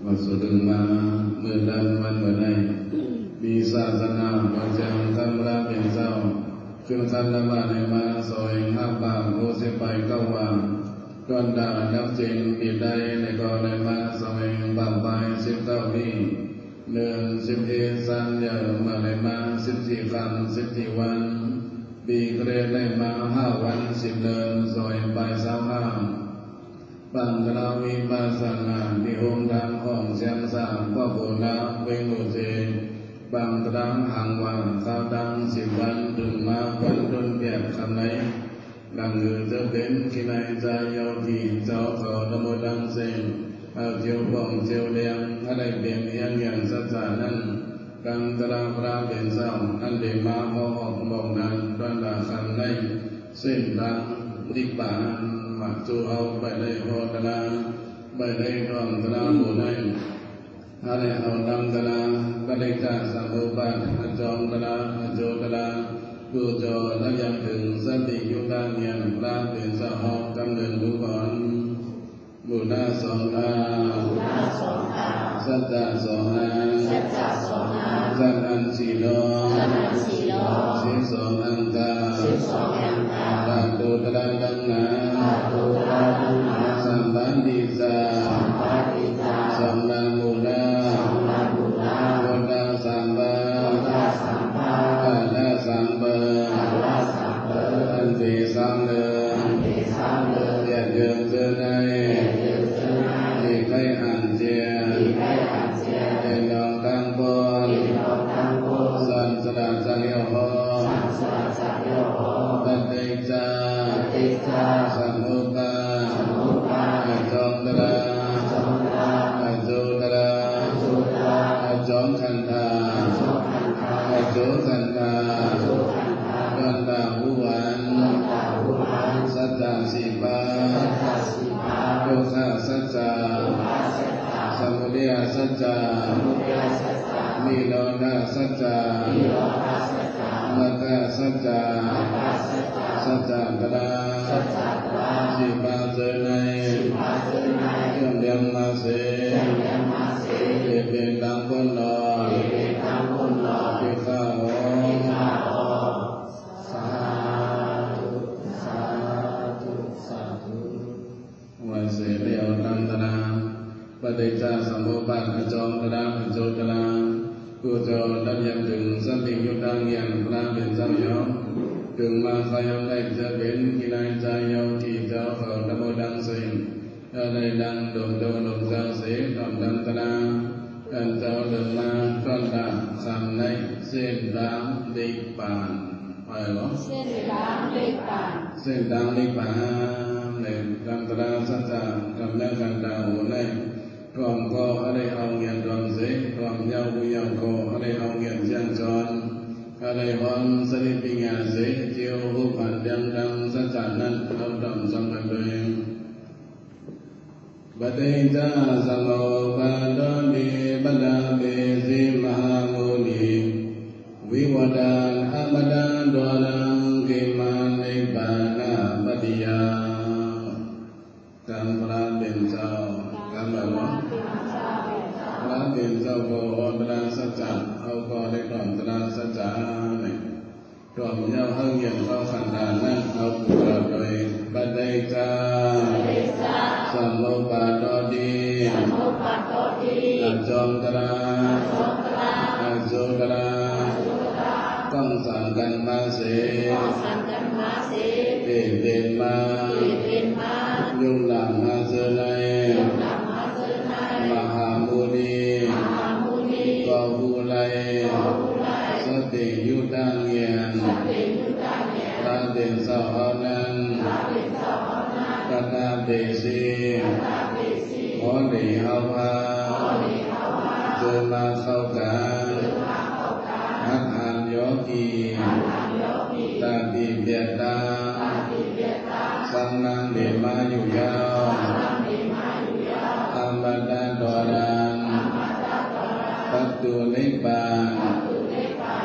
มาสุดมาเมื่อดำวันเมื่อใดมีศาสนาบางจังทำละเป็นเจ้าขึ้นทันละบาในมาซอยห้าบาโอเสไปเก้าวาก่อนด่านับเจนปีใดในก่อนในมาซอยบางใบ19นี้เดือน11สันเดียวมาในมา14คำ14วันปีเกรดในมา5วัน10เดือนซอยใบ25ปังกราวิปัสสนานิโหมทางของเสียงสามก็โบนาเวงโอเจบางครั้งห่างวันข้าวดัง10วันถึงมาวันจนเปียกคำไหนดังเอือจะเป็นกินในใจยาวที่เจ้าขอละโมดังเซนเอาเจียวป่องเจียวเลี้ยงอะไรเปลี่ยนเอียงอย่างสัจจานั้นกังตระพระเป็นเศร้าอันเดมาพอออกบอกนั้นด้านดาคำในเส้นดังนิบานมักจูเอาไปได้พอตระไปได้รองตระบุได้อะไรเอาดำตระก็ได้จากสัมภูปาจอมตระโจตระผู้โจและยังถึงสันติยุตาเนียนพระเป็นเศร้ากำเนิดบุคคลบุญนาสองอาสัจจะสองอาสัจอันสีโลสิบสองอังกาตาตุตระดังนาสัมปันติสาสัมมาบุญนาบุญนาสัมปะกาลสัมปะอันเตสังเลเดียดเยินเจอได้ที่ใครอ่านเจียเดินดองตั้งบนสันสดาจักยโหปัจเจจาสัมมุปาจอมตระโจตระจอมขันธาโจขันธายันตาหุวันสัจจะสีปาโยคะสัจจะสมุทัยสัจจะนิโรธสัจจะมรรคสัจจะสัจจะตระสีปาเจไนเยี่ยมเลี้ยงมาเสเด็กเป็นตามคนรอพิฆาโหวันเสเรียวตันตนาปฏิจจสมุปบาทจอมตระโจตระผู้โจดับยังถึงสันติยุตตังเยียนพระเป็นเจ้ายอมถึงมาขยันได้จะเป็นกินายใจยาวที่เจ้าเขาละโมดังเสียงอะไรดังดมโดนมจังเสียงดังตนาอันเจ้าเดินมาก้อนดาคำในเส้นดางดิปานอะไรหรอเส้นดางดิปานในดังตราสัจจะกำลังกันดาวในรวมก็อะไรเอาเงียนรวมเสียรวมยาวบุยาวก็อะไรเอาเงียนจังจรอะไรวันสนิปิญญาเสียเจียวหุบันยังดังสัจจะนั้นเราดำสัมพันธ์โดยปฏิจจสมุปบาทนิบดาเบสิมหามุนีวิวัฏันอมตะดวรังกิมานิปานาปฏิยากรรมพระเป็นเจ้ากรรมอะไรพระเป็นเจ้าโกตระสัจจะเอาก็ได้กล่อมตระสัจจะเนี่ยกล่อมเย้าเฮงเย็นเข้าขันดานั่นเอาผู้เกิดโดยปฏิจจสมุปบาทนิจอมตระโจตระต้องสั่งกันมาเสเเป็นมายุ่งหลังมาเจอในมหามุนีก็บูไลสติยุตังเยียนพระเด่นเศร้านั้นกตาเดสีขอหลีเอาพาเจอมาเข้ากันหักหันโยกีตาปีเบียตาสังนังเดมาอยู่ยาวอมตะดอรันปัตตุนิบาน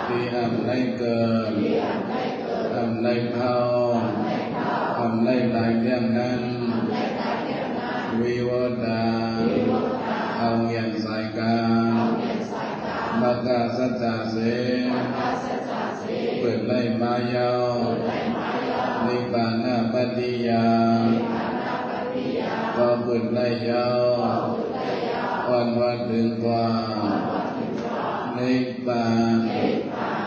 ที่อำไลเกิดอำไลเผาอำไลตายเรื่องนั้นวิวัฏฏาเอาเงียน กาสัจจะเสเปิดไล่มายาวนิพพานาปฏิยาก็เปิดไล่ยาววันถึงกว่านิพพาน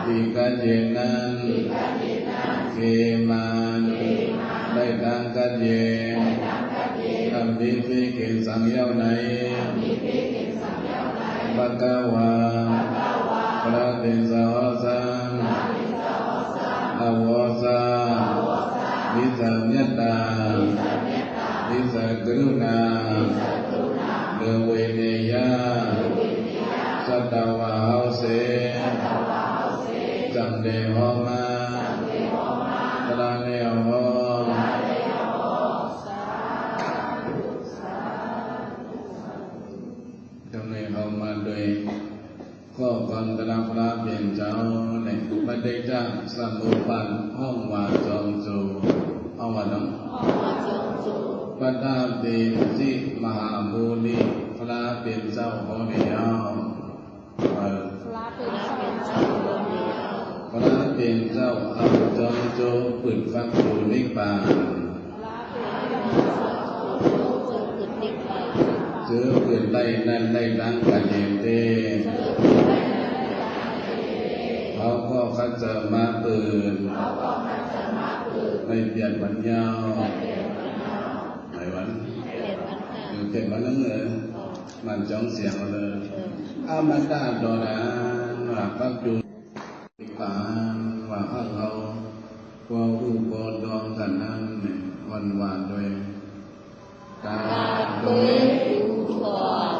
วิกัจเจนั้นเกมันได้ทางกัจเจทำพิธีเกินสังเย้าในปะกวาพระเดชสาวสังอวสาวิสัมยตาวิสักรุณาเดเวเนยาสัตวะเฮาเสจังเดหอมาตระเนหอจังเดหอมาโดยข้อความตระพระเปลี่ยนเจ้าในประเดชะสมุปันห้องวาจอมจูห้องวาจอมปฐาเตสิมหาภูริพระเป็นเจ้าของเดียวพระเป็นเจ้าเอาจอมโจปืนฟักปูนิบาเจอปืนไล่นั่นไล่ดังกันเองเด้เขาก็ขัดจะมาปืนไม่เปลี่ยนวันยาวไหนวันอยู่เก็บวันนั้นเลยมันจ้องเสียงเลยอามาตาโดนว่าพักดูป่าว่าเขาว่าผู้บอดองกันนั้นวันวานโดยกาโดยผู้สอบ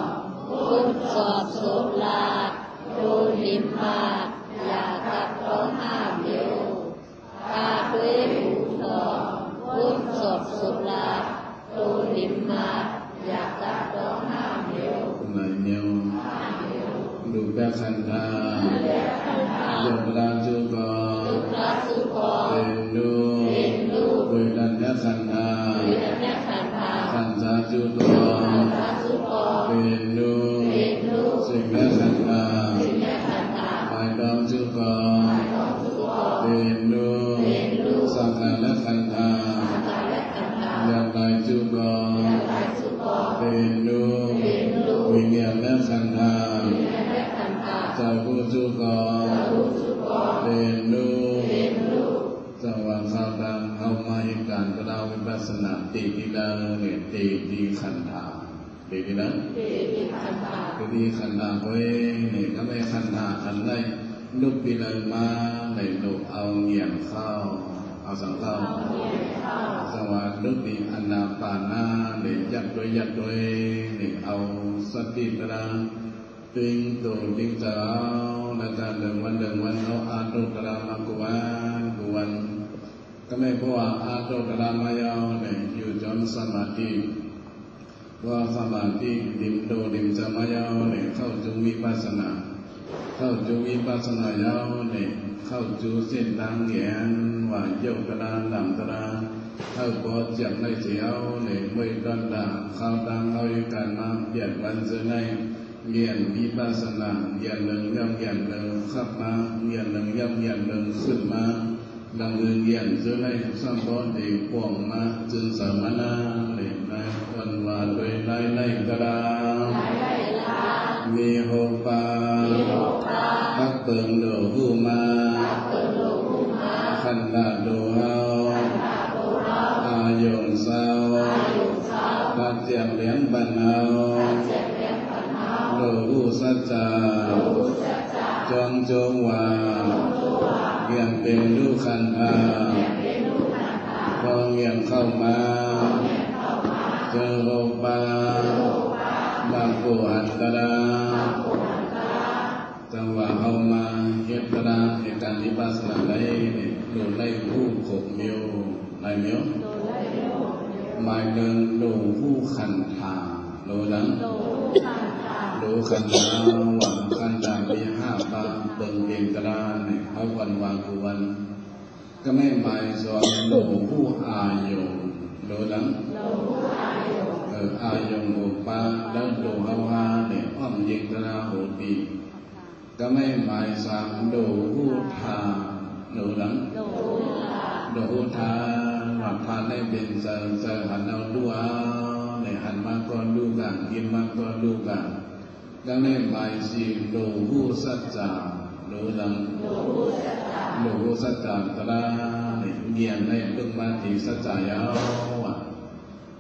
ผู้สอบสุราดูหิมมาอยากกับร้องห้ามอยู่กาด้วยผู้สอบผู้สอบสุราดูหิมมาอยากกับร้องห้ามอยู่ไหนเนียวดูแบกขันธาโยกราจุกอเป็นดูเวดัญญขันธาขันธาจุกอเป็นดูสิงห์ขันธาหมายดองจุกอเป็นดูสังขารขันธายาลายจุกอเป็นดูวิญญาณขันธาจากผู้จุกอเป็นดูสว่างข่าวดังเข้ามาเหตุการณ์เราวิปัสสนาตีที่ดังเนี่ยตีที่ขันธาตีที่ดังตีที่ขันธาเว้ยเนี่ยก็ไม่ขันธาอันใดลุกปีเลยมาในลุกเอาเงี่ยงเข้าเอาสังเข้าสวัสดิ์ปีอนาปานาเนี่ยยัดด้วยเนี่ยเอาสติตระติงตูติงเจ้าในการเดินวันเอาอาตุตระมากวนก็ไม่เพราะว่าอาตุตระมายาวเนี่ยอยู่จนสมาธิว่าสมาธิดิมจะมายาวเนี่ยเข้าจุวิปัสสนายาวเนี่ยเข้าจูเส้นทางแหนว่าโยกตระดำตระเข้าปอดจับในเสียวเนี่ยไม่ดันดาเข้าดังเอาอยู่การมาเปลี่ยนวันเสนยเรียนวิปัสสนาเรียนหนึ่งย่ำเรียนหนึ่งขับมาเรียนหนึ่งย่ำเรียนหนึ่งขึ้นมาดังเรียนเสนยสร้างต้นเด็กป่วงมาจึงสามนาเลยในวันวาโดยในกระดามีโหปาพักเปิงโดหูมาขันดาโดเฮาอายงเศร้าปัจเจียมเหรียญบรรเฮาโลหูสัจจาจงจงว่าเยี่ยมเป็นลูกขันธาพองเยี่ยมเข้ามาเจอโลปาบางปูหันตระจังหวะเอามาเฮ็ดตระในการวิปัสสนาได้ดูได้ผู้ขบเมียวไรเมียวหมายถึงดูผู้ขันธาดูดังดูขันธาหวังขันธาปี5 บาเบิ่งเองตระเนี่ยเขาวันวางกุวันก็ไม่หมายสอนดูผู้อายงดูดังอายงอุปาแล้วดูเฮาฮาเนี่ยอ้อมยิงตระโหตีก ก็ไม่หมายสามดูหูทาดูหลังดูหูทาหลับทานได้เป็นเจอหันเอาดูเอาในหันมาก่อนดูกันกินมาก่อนดูกันก็ไม่หมายสี่ดูหูสัจจาดูหลังดูหูสัจจาตระเงียนในตึงมาติสัจจายาว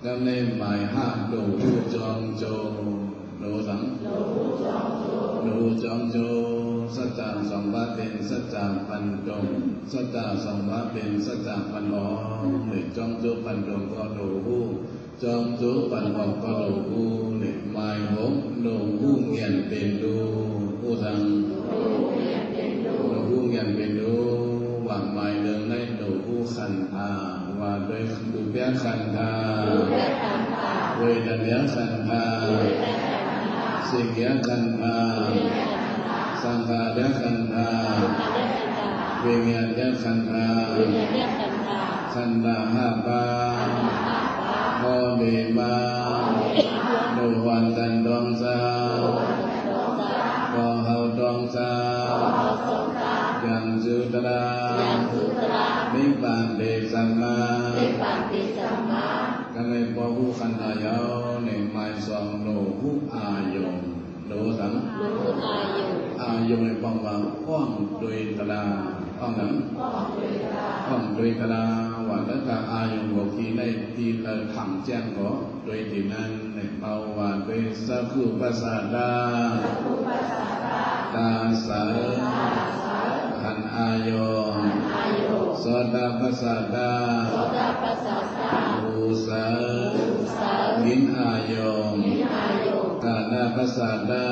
ก็ไม่หมายห้าดูหูจองโจดูหลังดูจองโจสัจจะสองว่าเป็นสัจจะปันจงสัจจะสองว่าเป็นสัจจะปันอ๋อหรือจองโจปันจงก็ดูหูจองโจปันอ๋อก็ดูหูหรือหมายหงดูหูเงียนเป็นดูหูสังดูหูเงียนเป็นดูหวังหมายเดินในดูหูขันธาว่าโดยดูเบี้ยขันธาโดยดันเบี้ยขันธาสิ่งเบี้ยขันธาสังขารขันธาวิญญาณขันธาขันธาห้าปาพอเบมาดูวันกันดวงสาวพอเฮาดวงสาวยังจุตระนิพพานเดสัมมาก็เลยพอผู้ขันธายาวในหมายสองโลผู้อายงโลสังอายงในปองวางอ้องโดยตลาอ้องหนังอ้องโดยตลาว่าแล้วก็อายงบอกที่ในที่เราถังแจ้งก็โดยที่นั้นในเบาหวานโดยสัพพุปัสสะดาตาสาหันอายงโสตปัสสะดาภูสายินอายงกาณปัสสะดา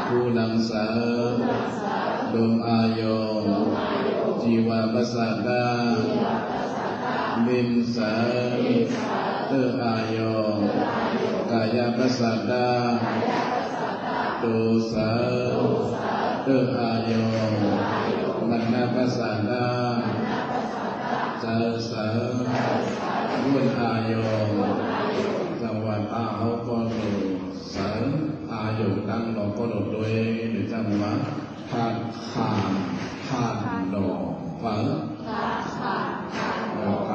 ภูลังสาดมอายงจีวาปัสสะดาลิมสาเตอายงกายปัสสะดาโตสาเตออายงมัณณปัสสะดาเจสาวุนอายงจังหวัดอาเขาก็ดูสาอายุตั้งเราก็ดูด้วยหรือจังหวัดธาตุขานธาตุดอกฝังธา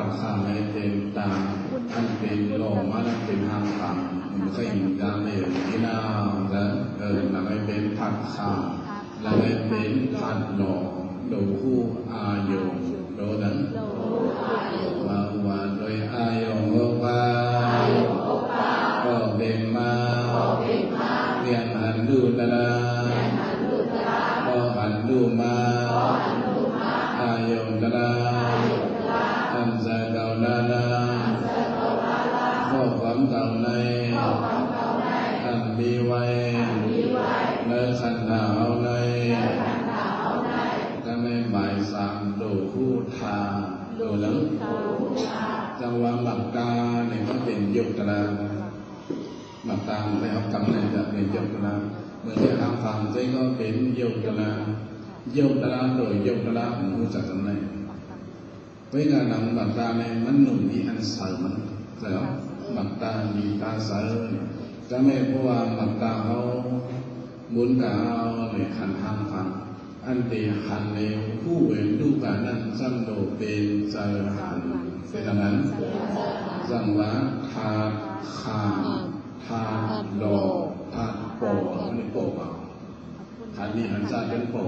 ตุขานในเป็นตาอันเป็นโลมาอันเป็นหางต่ำมันก็อยู่กลางในที่นาแล้วแล้วไม่เป็นธาตุขานแล้วไม่เป็นธาตุดอกดูคู่อายุดูนั้นว่าโดยอายุโอปาก็เป็นมาเรียนหันดูตระก็หันดูมาอายุตระอันจะเก่านานาข้อความเก่าในอันมีไว้ในขันธ์เอาในก็ไม่หมายสามดูคู่ทาดูหลังจังหวะหลับตาเนี่ยก็เป็นยกตระหลับตาไม่เอากำในจะเป็นยกตระเมื่อจะทำความใจก็เป็นยกตระยกตระโดยยกตระผมรู้จักกันไหมเวลาหนังหลับตาเนี่ยมันหนุ่มมีอันใสมันแล้วหลับตามีตาใสจะไม่เพราะว่าหลับตาเขาบุญกับเอาในขันทางฟังอันตีหันในผู้เวนดูการนั้นสัมโดเป็นเจอหันเป็นอย่างนั้นสังวะธาตุขาธาตุดอกธาตุปออันนี้ปอขันนี้หันซาเป็นปอ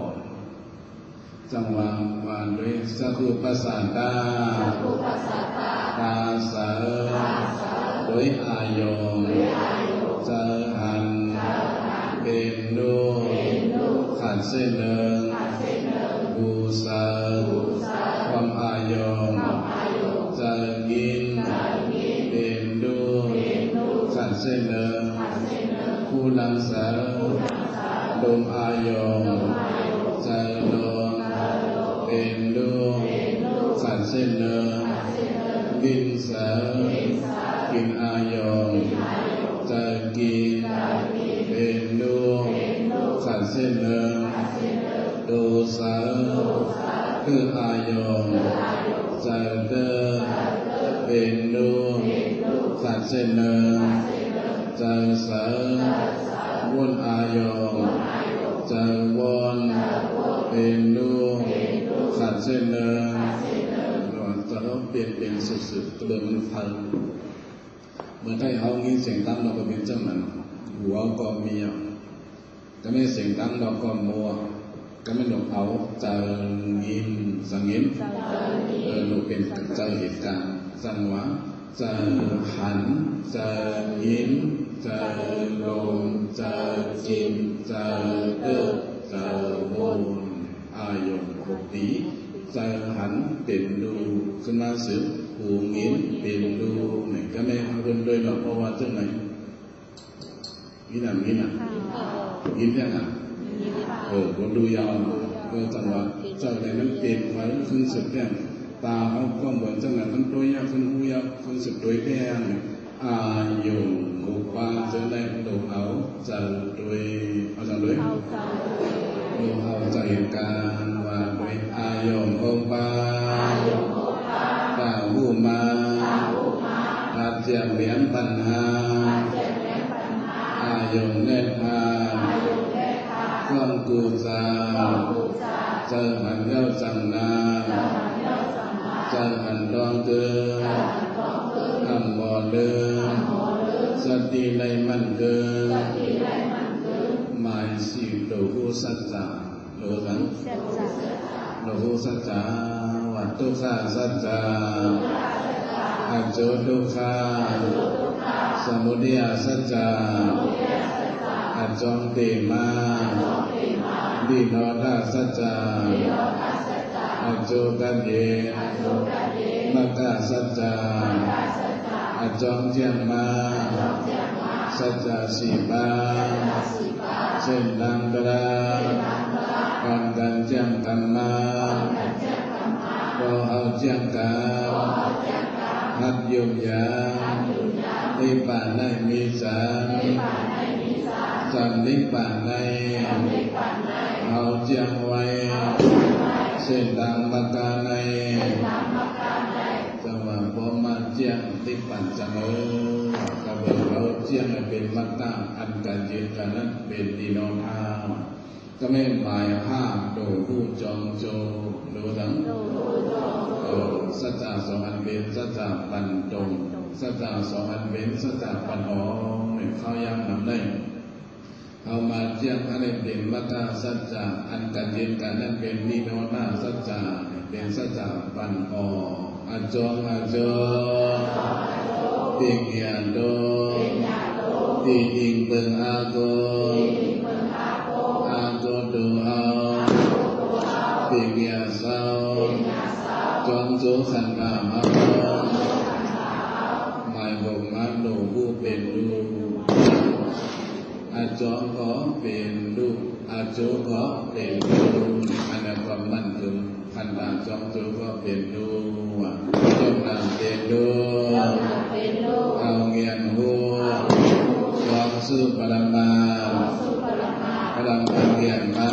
จังหวะวันด้วยสัพพุปัสสะดาตาสาโดยอายงเจอหันเป็นดูขันเส้นหนึ่งบูชาความอายงจะกินเป็นดูขันเส้นหนึ่งผู้ลังสาดมอายงจะดมเป็นดูขันเส้นหนึ่งกินสากินอายงจะกินเป็นดูขันเส้นหนึ่งดูสาคืออายงจะเดินเป็นดูขันเส้นหนึ่งจะสาวนอายง จะวนเป็นดูขัดเส้นเลยจะต้องเปลี่ยนเป็นสุดๆตัวมันพังเมื่อได้เอางี้เสียงดังเราก็เป็นเจ้ามันหัวก็มีก็ไม่เสียงดังเราก็มัวก็ไม่หนุกเอาจะยินสังยินหนุเป็นเจอเหตุการณ์สันวะจะหันจะยินจะลงจะกินจะจะวนอายงหกปีจะหันเป็นดูขึ้นมาสืบหูงินเป็นดูเนี่ยก็ไม่ทำคนโดยหรอกเพราะว่าเจ้าไหนนี่นะยินแค่ไหนคนดูยาวก็จังหวะเจ้าไหนมันเปลี่ยนไว้ขึ้นสุดแค่ตาเขาก็เหมือนเจ้าไหนมันตัวยาวขึ้นหูยาวขึ้นสุดตัวแค่อายุหกปาจะได้ดูเอาจะด้วยเอาจะด้วยดูเอาใจการว่าด้วยอายุหกปาตาหูมาอาเจียงเหรียญปัญหาอายุเนตพาความกูจาเจอหันเย้าจังนาเจอหันดองเดืออัมบ่อเดือสติในมันเดือหมายสิโลกุสัจจะโลสังโลกุสัจจะวัตถุขาสัจจะอัจโจทุกขาสมุทัยสัจจะอัจจงติมาวิโนดาสัจจะอัจโจกันเยมัคคะสัจจะอัจจงเจียงมาสัจจะสีปาเส้นดังกระการกันเจียงกันมาก็เอาเจียงกันหัดยุบยานิพพานในมีสังจันนิพพานในเอาเจียงไว้เส้นดังมากาในจังหวะพอมาเจียงนิพพานจังกระเบิดเราเจียงเป็นมากาอันการยืนกันนั้นเป็นดีนอนอาก็ไม่หมายห้ามโดผู้จองโจดูดังสัจจะสองอันเป็นสัจจะปันตรงสัจจะสองอันเป็นสัจจะปันอ๋อหนึ่งเข้ายังนำได้เอามาเจียงอะไรเป็นมัตตาสัจจะอันการยืนกันนั้นเป็นนิโรธาสัจจะเป็นสัจจะปันอ๋ออาจงติงยาโดติอิงเบิงอาโกอาโกดูเอาติงยาเศร้าจงโจขันนามาหมายบอกมาโนผู้เป็นลูกอาจงก็เป็นลูกอาโจก็เป็นลูกอันนั้นความมั่นคงขันนาจงโจก็เป็นลูกจงนำเป็นลูกเอาเงียนหัวจงสู้ปรมาปรมาเงียนมา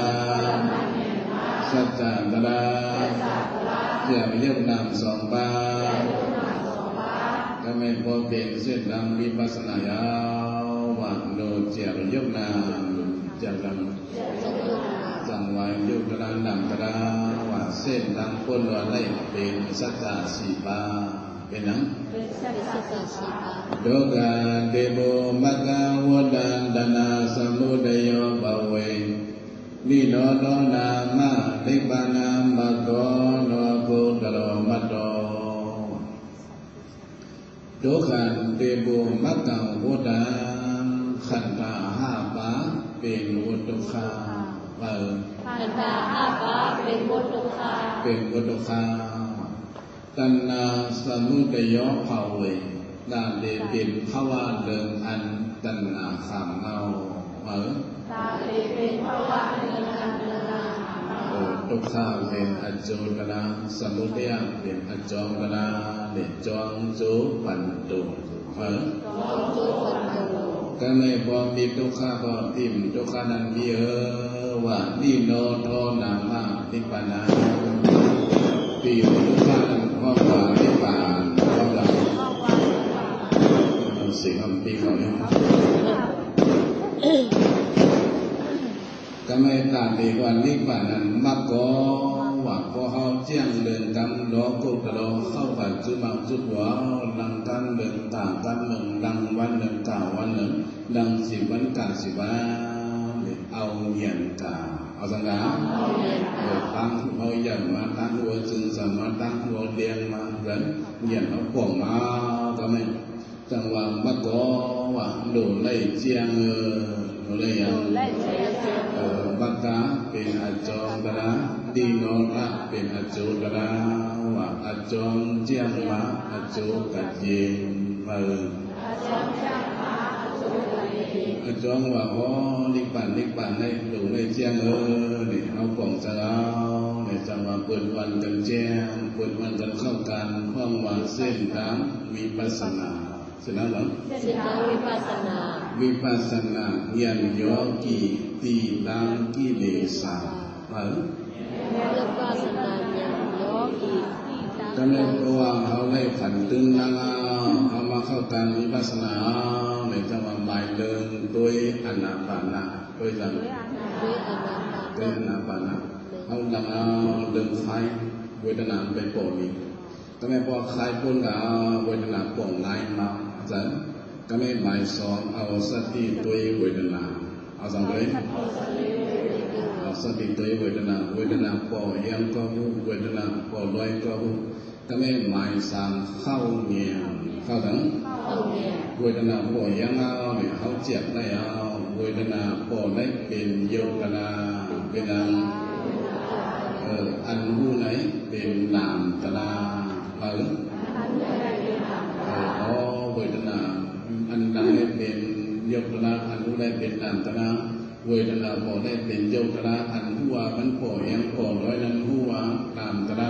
สัจจะตระเจียมเรียบนามสองบาก็ไม่พอเป็นเส้นดังวิปัสสนายาวว่าโดเจียมเรียบนามจังจังไว้ยุกระดังกระว่าเส้นดังพ้นล้วนได้เป็นสัจจะสีบาเป็นนังโดกาเดโบมักกาวดันดนาสมุทัยบาเวนิโรธนามานิพพานามัคโคโนกุตโรมัตโตโดกันเตบุมักกังวุดังขันธาห้าปาเป็นวุตุคาขันธาห้าปาเป็นวุตุคาตัณหาสมุทัยภาเวดาเดเป็นภาวะเดิมอันตัณหาขามเมาตาเป็นภาวะเดิมอันตัณหาทุกข้าเป็นอจโจตระสมุทัยเป็นอจองตระเด็จจองโจปันตุก็ไม่พอมีทุกข้าก็ทิมทุกข้านั้นมีว่านิโรธนามานิพพานาปีทุกข้านั้นข้อความนิพพานข้อเราสิ่งคำปีเขาเนี่ย ก็ไม่ต่างดีกว่านิพพานั้นมากก็ว่าพอเขาเจียงเดินกันล้อกุกล้อเข้ากับจุดบางจุดหัวดังกันเดินต่างกันหนึ่งดังวันหนึ่งก่าวันหนึ่งดัง10 วันก่า10 วันเอาเย็นก่าเอาสังกาตั้งเอาเย็นมาตั้งหัวจึงสมาตั้งหัวเดียงมาเดินเย็นเอาป่องมาก็ไม่จังหวะมากก็ว่าดูไล่เจียงดูไล่ยังบักกาเป็นอาจอมกระดีโนระเป็นอาจูกระว่าอาจอมเจียงมาอาจูกัดเย็นมาอาจอมว่าอ๋อนิพพานได้ดูในเจียงนี่เอาป่องจะเอาในจังหวะเปิดวันกันแจ้งเปิดวันกันเข้ากันห้องว่าเส้นทางวิปัสสนาเสร็จแล้วเหรอเส้นทางวิปัสสนาวิปัสสนาเรียนโยกีตีลังกิเลสาวิปัสสนาเรียนโยกีก็เลยเพราะว่าเขาได้ขันตึงนั่งเขามาเข้าการวิปัสสนาในจังหวะหมายเดินด้วยอนาปานะด้วยจังด้วยอนาปานะเขาดังเดินไฟเวทนาเป็นปกติก็ไม่พอคลายพ้นกับเวทนาป่องไล่มาจังก็ไม่หมายสอนเอาสติตัวเวทนาเอาสังเกตเอาสติตัวเวทนาป่อยังก็รู้เวทนาป่อลอยก็รู้ก็ไม่หมายสั่งเข้าเงียเข้าถึงเวทนาป่อยังเอาเนี่ยเขาเจ็บได้เอาเวทนาป่อได้เป็นโยกนาเป็นอันรู้ไหนเป็นนามตนาเวทนาอันใดเป็นโยกนาอันรู้ได้เป็นนามตนาเวทนาพอได้เป็นโยกนาอันผู้ว่ามันพอยังพอร้อยนั้นผู้ว่านามตนา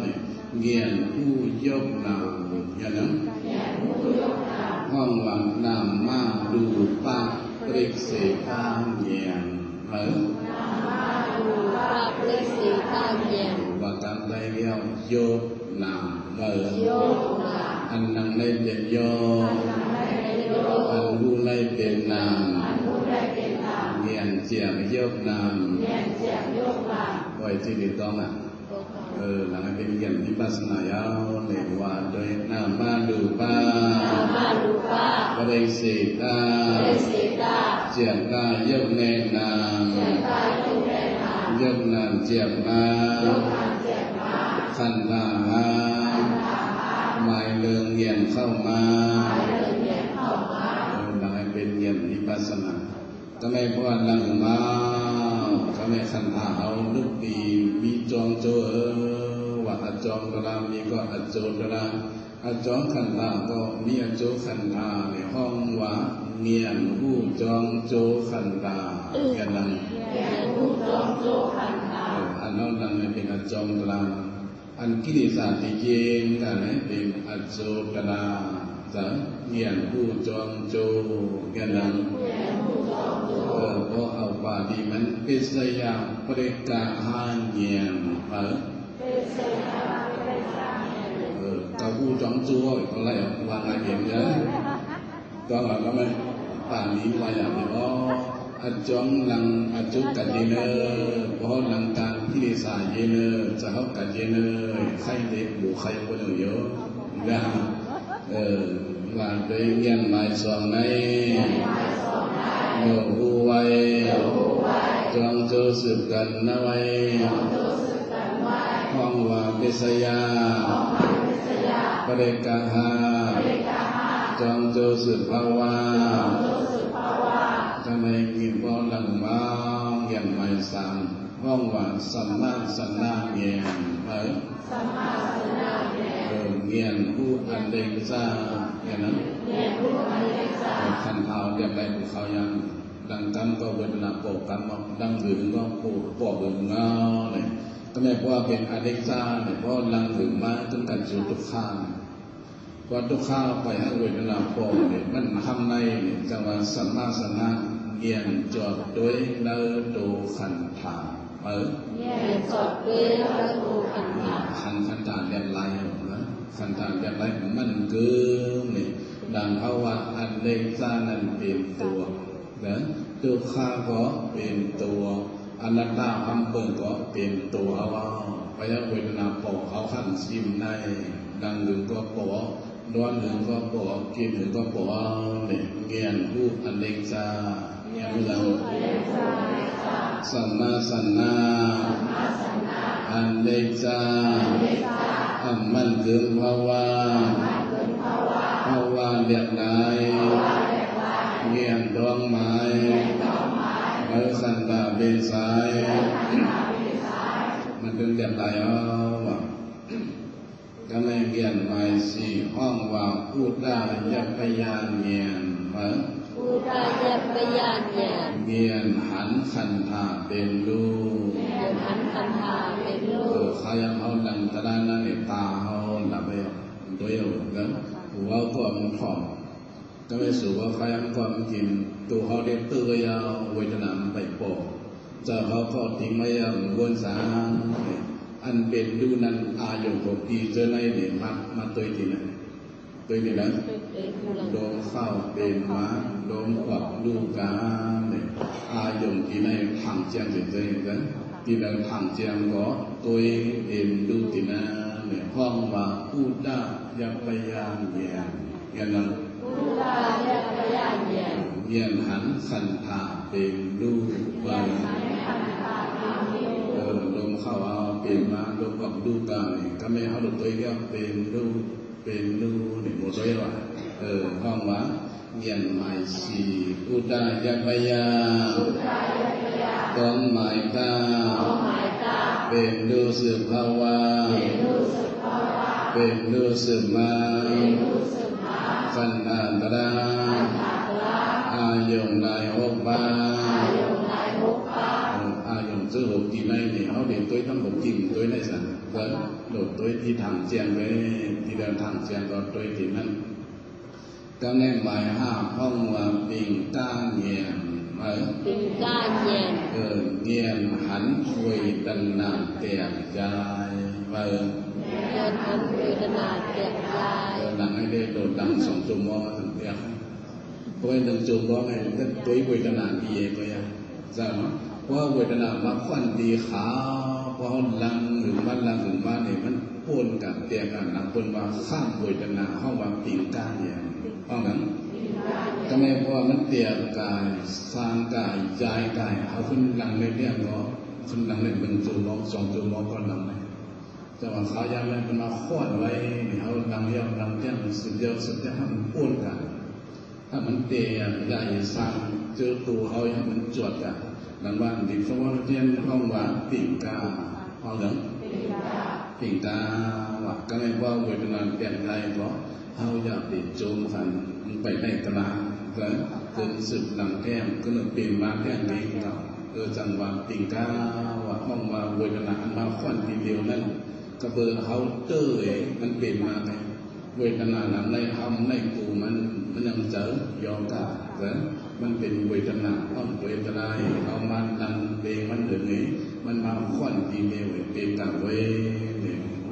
เนี่ยเงียนผู้ยกนามอย่างนั้นห้องหลังนามมาดูป้าเริกเสกางเงียนว่าการได้เลี้ยวโยกนามอันนั้นได้เป็นโยอันรู้ได้เป็นนามเงียนเจียงโยกนามไว้ที่ดีต้องหลังเป็นเงียนวิปัสสนายาวในว่าโดยนามาดูป้าปริสิตาเจียงกาโยกแนนามโยกนามเจียงมาขันธาหมายเรื่องเงียนเข้ามาหลังเป็นเงียนวิปัสสนาก็ไม่พอหลังมาก็ไม่ขันธาเอาลึกดีมีจองโจว่าอจองกระลามีก็อโจกระลาอจองขันธาก็มีอโจขันธาในห้องว่าเงียนผู้จองโจขันธากันนั้นอันนั้นนั่นเป็นอจองกระลาอันกิเลสติเจนกันเป็นอโจกระลาจะเงียนผู้จองโจกันนั้นก็เอาปาดีมันปิสยาปริกาหานเงียนก็ผู้จองโจอะไรวางอะไรอย่างเงี้ยก็หลังก็ไม่ป่านี้ว่าอย่างนี้อ๋ออาจงหลังอาจุกัดเยเนอเพราะหลังการที่สายเยเนอจะเขากัดเยเนอใครเด็กอยู่ใครคนเยอะนะวางโดยเงียนหมายสองในโยหูไว้จงโจสืบกันนะไว้ห้องว่าเปสยาปเรกาหาจงโจสืบภาวาทำไมกินบ่หลังมาเงียนหมายสามห้องว่าสัมมาสนาเงียนเงียนผู้อันเดกซาอย่างนั้นขันเท้าเดียบไรภูเขายังดังกันก็เวทนาโปกันมาดังถึงก็ปูปอบถึงเงาเลยก็ไม่เพราะว่าเป็นอเดกซาเนี่ยเพราะดังถึงมาจนกันสู่ทุกข้างพอทุกข้างไปให้เวทนาโปเนี่ยมันทำในจังหวะสัมมาสนะเงียนจอดด้วยเนื้อโตขันถาเงียนจอดด้วยเนื้อโตขันถาขันถาเรียนไรขันธาแบบไรมันเกินนี่ดังเพราะว่าอันเดกซานั้นเป็นตัวนะ ทุกขาก็เป็นตัวอนัตตาอัมเปิลก็เป็นตัวว่าพยาเวทนาปอกเขาขันซิมในดังหนึ่งก็ปอกร้อนหนึ่งก็ปอกกินหนึ่งก็ปอกเนี่ยเงียนรูปอันเล็กจ้าเงียนรูปสัมมาสันนาอันเล็กจ้าอันมันเกินภาวะภาวะเรียกได้เงียนดวงไม้เมื่อสันตาเป็นสายมันเป็นเรียกได้ก็ไม่เงียนไม้สี่ห้องว่าพูดได้ยับพยานเงียนพูดได้ยับพยานเงียนหันขันธาเป็นลูกหันขันธาเป็นลูกเขายังเขาดังตะด้านนั้นตาเขาหลับไปตัวเดียวกันหัวก็มันถอดก็ไม่สูว่าเขายังความกินตัวเขาเด็กตื้อยาวเวทนาไปปอกจะเขาก็ทิ้งไม่ยังวนสารอันเป็นดูนั้นอายุของปีเจอในเดือนมาตัวที่ไหนตัวที่ไหนโดมเข้าเป็นม้าโดมขวักดูกาเนี่ยอายุที่ไหนทางเจียงเฉยๆกันที่ไหนทางเจียงก็ตัวเอ็มดูที่นั่นเนี่ยห้องว่าพูดได้ยับพยานเงียนนั้นพูดได้ยับพยานเงียนหันขันธาเป็นดูว่าลมเข้าเอาเป็นมาลมออกดูกายก็ไม่เอาลูกตัวเองเป็นดูเนี่ยหมดเลยว่ะห้องว่าเงียนหมายสีอุดายัปยาต้องหมายตาเป็นดูสืบภาวะเป็นดูสืบมาขันธาตระอายุงได้6 บาอายุงซื้อ6ที่ในนี่เขาเด็กตัวทั้ง6ที่ตัวในสันก็โดดตัวที่ทางเจียงไปที่เดินทางเจียงก็ตัวที่นั้นก็ในหมาย5ห้องว่าปิงก้าเงียนปิงก้าเงียนเงียนหันเวทนาเตียกใจเงียนหันเวทนาเตียกใจดังให้ได้โดดดัง2 ชั่วโมงมาถึงเตียกเพราะว่า1 ชั่วโมงไงก็ตัวเวทนาดีก็ยังใช่ไหมเพราะเวทนามาควันดีขาเพราะลังหรือมันลังหรือมันเนี่ยมันปนกับเตียกันนักปนว่าข้ามเวทนาห้องว่าปิงก้าเนี่ยห้องนั้นทำไมเพราะมันเตียกายสร้างกายใจกายเอาขึ้นลังในเรื่องก็ขึ้นลังใน1 ชั่วโมง2 ชั่วโมงก็ลังเลยแต่ว่าเขายังไม่เป็นมาควนไว้เขาลังเยี่ยมลังเยี่ยมสุดเดียวให้มันปนกันถ้ามันเตียใหญ่สร้างเจอตัวเขาให้มันจวดกันดังว่าดิบสมมติเช่นห้องว่าปิ่งกาห้องหนึ่งปิ่งกาว่าก็ไม่ว่าเวทนาเปลี่ยนใจเพราะเขาอยากติดโจมกันไปได้กลางก็เกิดสึกหลังแก้มก็เลยเปลี่ยนมาแก้มนี้เราจังหวะปิ่งกาว่าห้องว่าเวทนาอันมาควันทีเดียวนั้นก็เบอร์เขาเต้ยมันเปลี่ยนมาไงเวทนาหลังในห้องในกูมันยังเจอยอมกามันเป็นเวทนาห้องเวทนาเอามันดังเพลงมันเดือดนี้มันมาควันทีเดียวเป็นกับ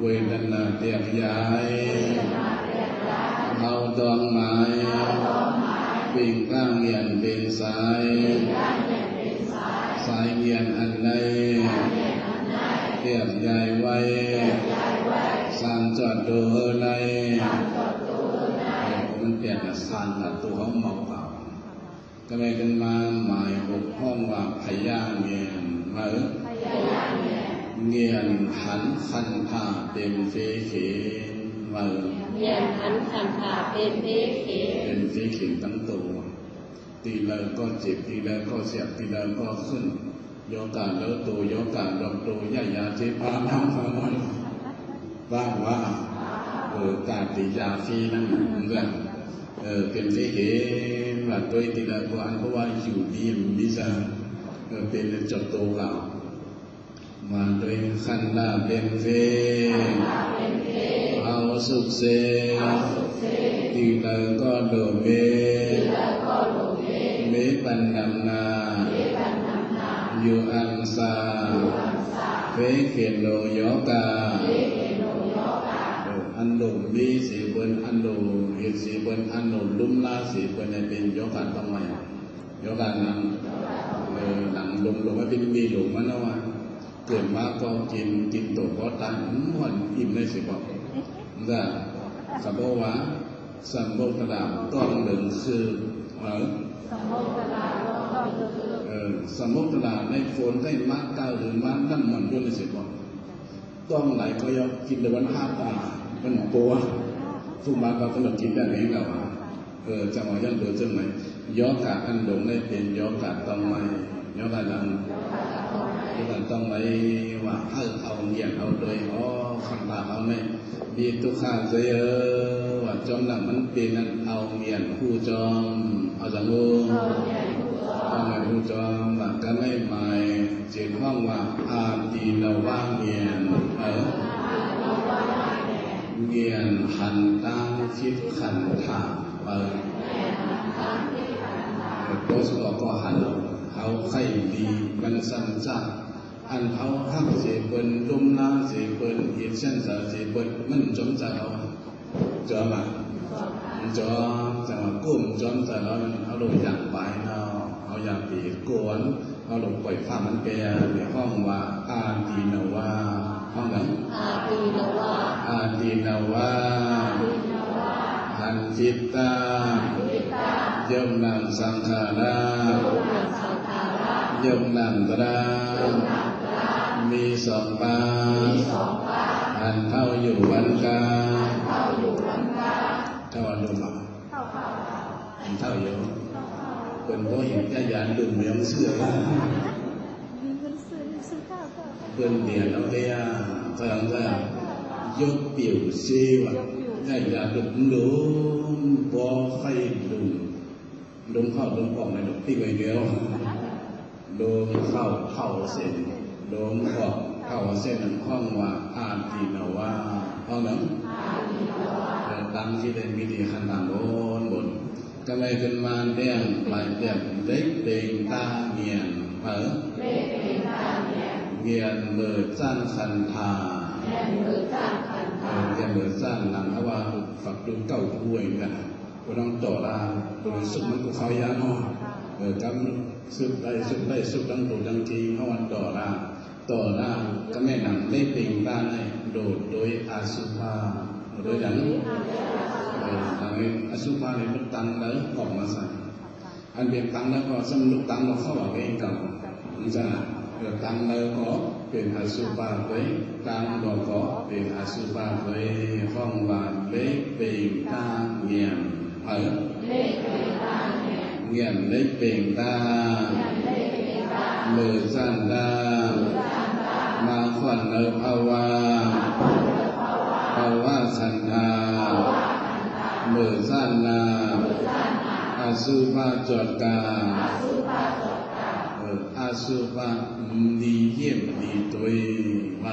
เวทนาเตียกย้ายเอาดวงไม้ปิ่งก้างเงียนเป็นสายเงียนอันใดเตียกย้ายไว้สร้างจอดตัวในมันเปลี่ยนจากสร้างกับตัวเขาเมาเปล่าก็เลยกันมาหมาย6 ห้องว่าพยาเงียนเงียนหันขันธาเป็นเฟเขเงียนหันขันธาเป็นเฟเขตั้งตัวตีเลยก็เจ็บตีเลยก็เสียบตีเลยก็ขึ้นโยกาแล้วตัวโยกาดอกตัวยายาเจ็บพาน้ำพามันบ้างว่าการติยาฟีนั่นเรื่องเป็นเฟเขว่าตัวตีเลยเพราะว่าอยู่ดีมิซาเป็นจดตัวเรามาโดยขันดาเป็นเฟเอาสุขเสตีเลยก็โดเมปันดำนาอยู่อังสาเฟเขโลโยกาอันโดมีสีบนอันโดเหตุสีบนอันโดลุ่มลาสีบนในเป็นโยกาทำไม เดี๋ยวกันนั่งหนังลงว่าเป็นมีหลงมันเอาว่าเกิดมาก็กินตัวก็ตายมันอิ่มเลยสิบอกได้สมมติว่าสมมติกระดาษต้องหนึ่งคือสมมติกระดาษสมมติกระดาษในโฟนได้มากเก้าหรือมากนั่นมันด้วยเลยสิบอกต้องไหลก็ยกกินในวันห้าตามันปัวทุกมาก็ต้องกินได้เองแล้วจังหวะยันเดือดจังไหนย้อนกาอันหลงได้เป็นย้อนกาต้องไหมย้อนกาดังย้อนกาต้องไหมว่าเอาเงียบเอาโดยขันตาเอาไหมมีทุกข้าวเยอะว่าจอมหลังมันเป็นนั่นเอาเงียบผู้จอมเอาจังงูเอาเงียบผู้จอมว่าก็ไม่หมายเจ็ดห้องว่าอาตีเราว่างเงียบเงียบหันตั้งคิดขันถามโดยสุดก็หันเขาไข่ดีมันสั้นจ้าอันเขาหักเสียเปิ้นลุ่มน้ำเสียเปิ้นเหยียดเส้นสาเสียเปิ้นมันจมใจเขาจอมาจอจังหวะกุ้มจมใจเราเขาลงอยากไปเนาะเขาอยากปีกวนเขาลงปล่อยฟ้ามันแก่ในห้องว่าอาตีนาวาห้องไหนอาตีนาวาหันจิตตายมนังสังขารายมนังตรามีสองปางหันเท่าอยู่วันกาเท่าดูหมาหันเท่าอยู่เป็นเพราะเห็นญาญาณดุมยังเสื่อเป็นเดียนเอาเลยแสดงว่ายกเปี่ยวเสียวญาญาณดุมดุมพอไข่ดุมเข้าดุมออกในดุมตีไว้เดียวดุมเข้าเส้นดุมออกเข้าเส้นนั้นห้องว่าอาตีนาวาห้องนั้นตั้งที่ได้มีดีขนาดบนก็เลยขึ้นมาเลี้ยงหลายเลี้ยงเล็กเต็งตาเงียนเงียนเบิดจ้านคันธาเงียนเบิดจ้านหลังเพราะว่าฝักดูเก่าถ้วยกันก็ต้องต่อราตัวสุดมันก็เขายาเนาะกำสุดได้สุดดังโดดดังทีเขาวันต่อราก็แม่หนังเล็กเต็งตาในโดดโดยอาสุภาโดยดังอสุภาเนี่ยมันตังแล้วออกมาใส่อันเป็นตังแล้วก็สำลุกตังเราเข้าเอาเองกับนี่จ้ะตังแล้วก็เป็นอสุภาไว้ตังเราก็เป็นอสุภาไว้ห้องว่าเล็กเป็นตาเงียบเงียบเล็กเป็นตามือสั้นตามาขวัญเนื้อภาวะสันธามือสั้นนาอสุภาจดกาอสุภาดีเยี่ยมดีตัวมา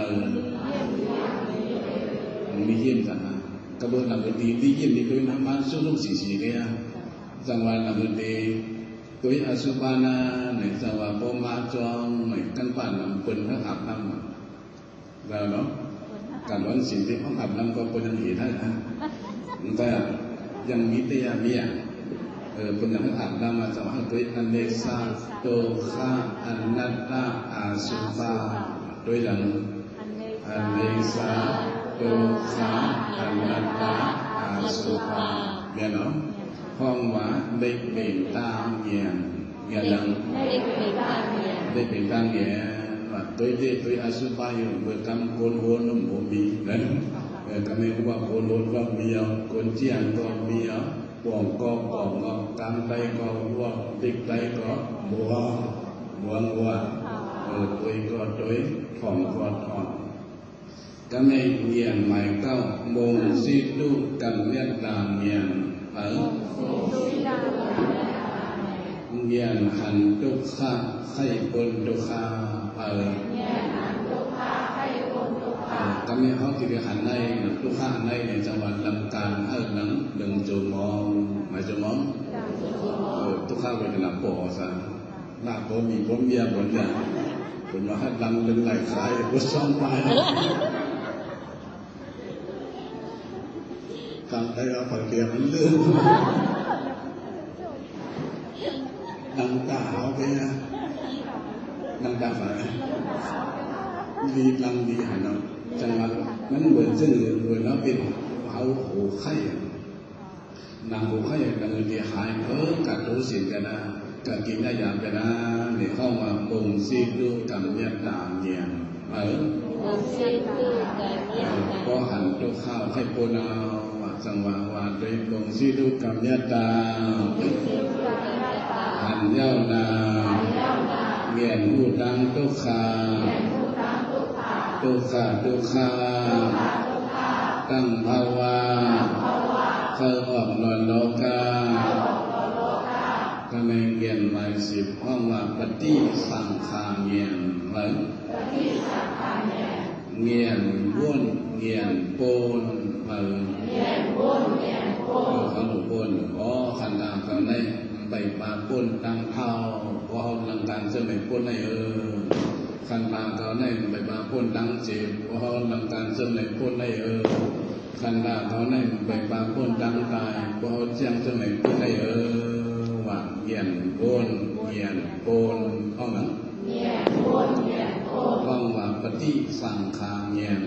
ดีเยี่ยมจังนะกระบวนการดีเยี่ยมดีตัวนั้นมาสู้ลูกสีเลยจังหวะนั้นดีตัวอสุภานาในจังหวะพอมาจองในกันป่านน้ำเป็นทั้งอาบน้ำแล้วเนาะการวันสิ่งที่ห้องอาบน้ำก็เป็นอย่างนี้ได้นะแต่ยังมีแต่ยามีเป็นอย่างอาบน้ำมาจากว่าตัวอเนสาโตฆาอนัตตาอาสุภาโดยอย่างอเนสาโตฆาอนัตตาอาสุภาเนี่ยเนาะห้องว่าได้เป็นตามเงียนอย่างได้เป็นตามเงียนตัวอสุภาอยู่เมื่อกำโกนโหนนุ่มโอบีนั่นก็ไม่รู้ว่าโกนโหนก็มีเอาโกนเจียงก็มีเอาปองก็ปองก็กำไตก็วัวติกไตก็บัวตัวก็ตัวของก็ถอนก็ไม่เงียนใหม่เก้ามงสิลูกกันเลียนตามเงียนเงียนหันทุกข้าไข่ปนทุกข้าก็มีเขาที่หันในทุกข้าในจังหวัดลำการหนังดึงจูมองหมายจูมองทุกข้าเป็นหลักปอซะหลักปอมีผมเบียบนเนี่ยผมว่าให้ดังดึงไหลขายก็ซ่อมไปการได้เราผ่อนเปลี่ยนมันเรื่องดัง ตาเอาไปนะลังตาฝ่ายดีลังดีหันเราจังหวะนั้นเหมือนจะเหมือนเราเป็นเอาหูไข่นางหูไข่กันเลยที่หายกัดรู้สิ่งกันนะกัดกินได้อย่างกันนะในเข้ามาบ่งซีดูกำยัดตามเงียงบ่งซีดูกำยัดตามก็หันตัวข้าวให้โปนาจังหวะวาดโดยบ่งซีดูกำยัดตามหันเย้านาเงียนหูดังตุขาตุขาตั้งภาวะเข้าออกนอนโลกาก็ไม่เงียนหมายสิบห้องว่าปฏิสังขารเงียนเหมือนเงียนบ้วนเงียนโปนเหมือนเขาหนุปนขันตามเขาในใบปลาปนตั้งเท้าเพราะเขาลังการจะไม่ปนในขันตามเขาในใบปลาปนตั้งเจ็บเพราะเขาลังการจะไม่ปนในขันตามเขาในใบปลาปนตั้งตายเพราะเขาเจียงจะไม่ปนในว่าเงียนโปนเงียนโปนห้องนั้นห้องว่าปฏิสังขารเงียน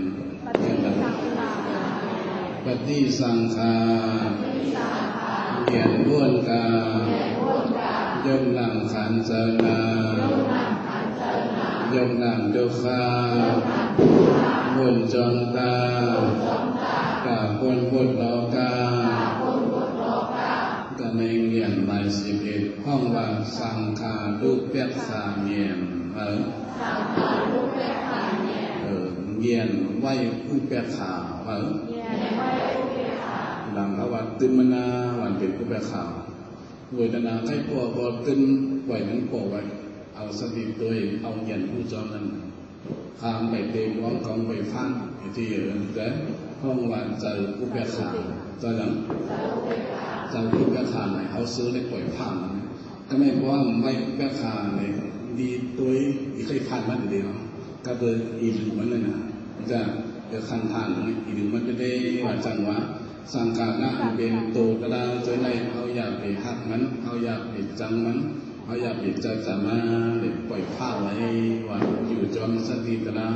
ปฏิสังขารเงียนบ้วนกายมนำขันเจนายมนำดุขาบุญจงตากาบุญบุญโลกาก็ในเงียนหมาย11ห้องว่าสังขารุปเปกขาเงียนสังขารุปเปกขาเงียนไว้อุเปกขาดังเขาว่าตึมนาวันเป็นอุเปกขาเวทนาใครปวดปวดตึมไหวนั้นปวดไว้เอาสติตัวเองเอาเงียนผู้จอมนั้นข้ามไปเต็มห้องกองไปฟังที่เดินห้องวันเจออุเปกขาเจอหลังเจออุเปกขาไหนเขาซื้อได้ปล่อยพังก็ไม่เพราะว่าไม่อุเปกขาเนี่ยดีตัวอีกเคยพันมันเดียวก็เบอร์อีหรือมันเลยนะจะเดี๋ยวคันทานอีหรือมันจะได้ว่าจังหวะสังขารนะเป็นโตกระดาเจอในเขาอยากไปหักมันเขาอยากไปจังมันเขาอยากไปเจอจะมาเด็กปล่อยผ้าไว้ว่าอยู่จอมสติกระดา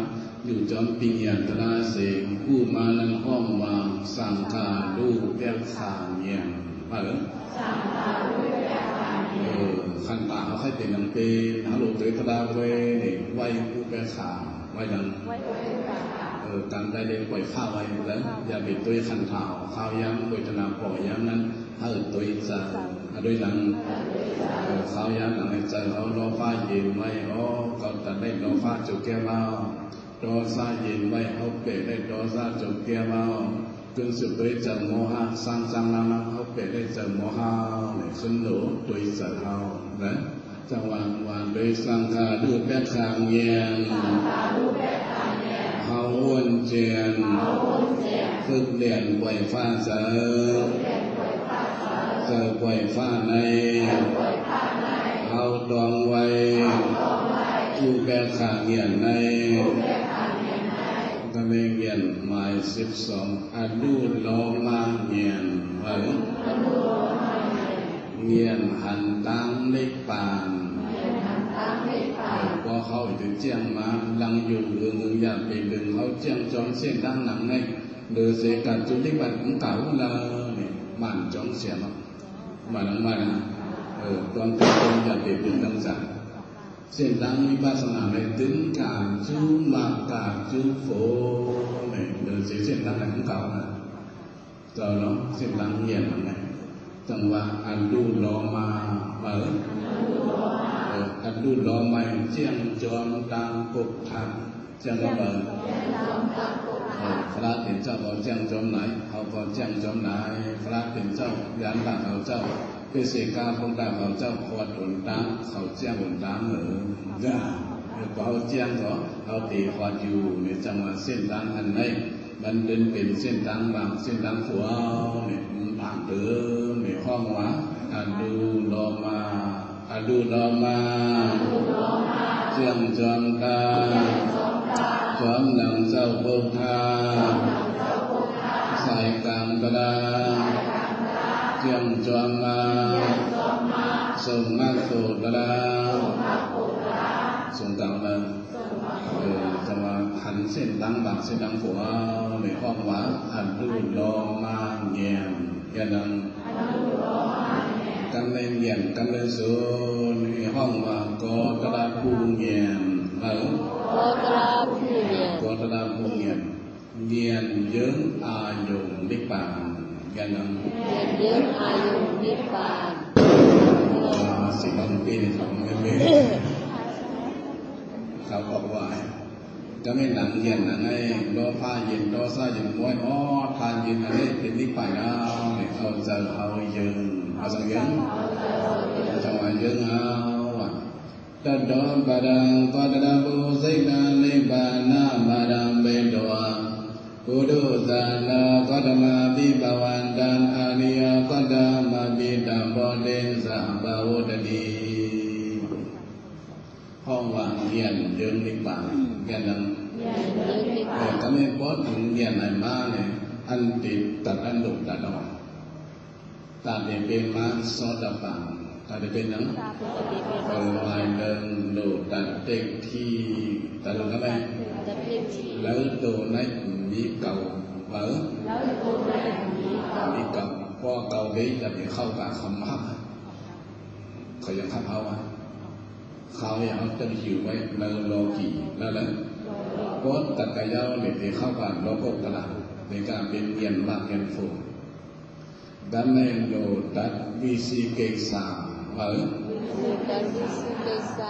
อยู่จอมปิญญากระดาเสงผู้มานันห้องวางสังขารรูปแก้วขาเงียงมาเลยสังขารรูปแก้วขาเงียงขันตาเขาให้เป็นนังเป็นฮัลโหลเตยกระดาไว้ไว้ผู้แก้วขาไว้ดังการได้เลี้ยงปล่อยข้าวไว้แล้วอย่าไปตัวขันเท้าข้าวย้ำโดยธนาปล่อยย้ำนั้นถ้าตัวจะโดยหลังข้าวย้ำหลังจะเอาล้อฟ้าเย็นไว้ก็จะได้ล้อฟ้าจุกแก้วเบาล้อซาเย็นไว้เขาเปะได้ล้อซาจุกแก้วเบาจนสุดตัวจะโมหะสร้างจังนาเขาเปะได้จะโมหะเนี่ยขึ้นหนูตัวจะเอานะจังหวะวันโดยสังขารดูแปะขางเงียงเขาวนเจียนฝึกเรียนปล่อยฟ้าเจอปล่อยฟ้าในเขาดองไว้อุแปะขาเงียนในก็ไม่เงียนหมาย12อนุโลมาเงียนไว้เงียนหันตั้งในปานพอเขาถึงเจียงมาลังอยู่เรื่องอยากไปดึงเขาเจียงจอมเส้นด้านหนังในเดือเสกัดจุดที่บัดของเก่าเลยมันจอมเสียมามาหลังมาตอนเป็นคนอยากไปดึงตั้งใจเส้นด้านวิปัสสนาในถึงการจูมากาจูโฟเนี่ยเดือเส้นด้านของเก่านะเจ้าเนาะเส้นด้านเงียบไงจังหวะอันดูรอมาอันดูรอมาเจียงจอมตังกุกทันเจียงก็พระเป็นเจ้าบอกเจียงจอมไหนเขาก็เจียงจอมไหนพระเป็นเจ้ายันตาเขาเจ้าเป็นเสกาพงตาเขาเจ้าขวดหนตังเขาเจียงหนตังจ้าพอเขาเจียงก็เขาตีขวดอยู่ในจังหวะเส้นทางอันไหนมันเดินเป็นเส้นทางบางเส้นทางขวาเนี่ยผ่านเดิมในห้องวะอันดูรอมาเจียงจอมตาจอมหนังเจ้าโพธาใส่กลางกระดาเจียงจอมมาช ส่งมากโสดละส่งเก่าละจะมาหันเส้นดังบางเส้นดังหัวในห้องว่าอันดูลองมาเงียบยันดังกำเนิดเงียบกำเนิดสูนในห้องว่ากอตระภูเงียบกอตระภูเงียบกอตระภูเงียบเงียบเยิ้มอายุนิพพานยันดังเงียบเยิ้มอายุนิพพานสิ่งที่เป็นของไม่เขาบอกว่าจะไม่หนังเย็นอะไรรอผ้าเย็นรอซ่าเย็นม้วนทานเย็นอะไรเป็นนิพพานเอาจะเอาเยินเอาสังเกตจังหวะเยินเอาตัดดอนบาดังปัตตาบุสิกานิบานาบาดังเบโดปุถุสานากัตมาปิบาวันดันอานิยกัตมาปิตัมโพเดสัมบาวดนีห้องว่างเย็นเยินนิพพานเย็นดังก็ไม่พอถึงเย็นไหนมาเนี่ยอันติดตัดอันดุตัดดอกตัดเป็นมาโสดาบันตัดเป็นนั้นลายเดินดูตัดเต็กที่ตัดลงก็ไม่แล้วตัวนั้นมีเก่าเปิดมีเก่าพอเก่านี้จะมีเข้ากับคำมักเขายังทำเอาเขาอย่างเขาจะอยู่ไว้ในโลกีนั่นแหละเพราะตัดกระยาวเนี่ยที่เข้ากับโลกกระดาษในการเป็นเย็นมากเย็นฟูดังนั้นโดตัดวิสิเกษาเ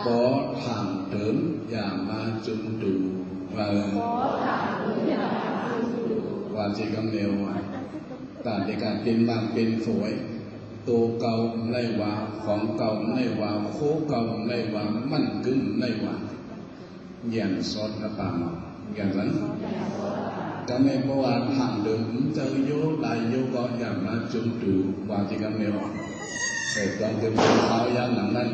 พราะทางเดินอย่ามาจุนดูว่าจะกำเนิดแต่ในการเป็นบางเป็นฝอยตัวเก่าในว่าของเก่าในว่าโคเก่าในว่ามั่นกึ่งในว่าอย่างสอดกระปังอย่างนั้นก็ไม่เพราะว่าทางเดินเจอโยลายโยก็อย่ามาจุนดูว่าจะกำเนิดแต่ตอนเดินเขาย่างหลังนั้น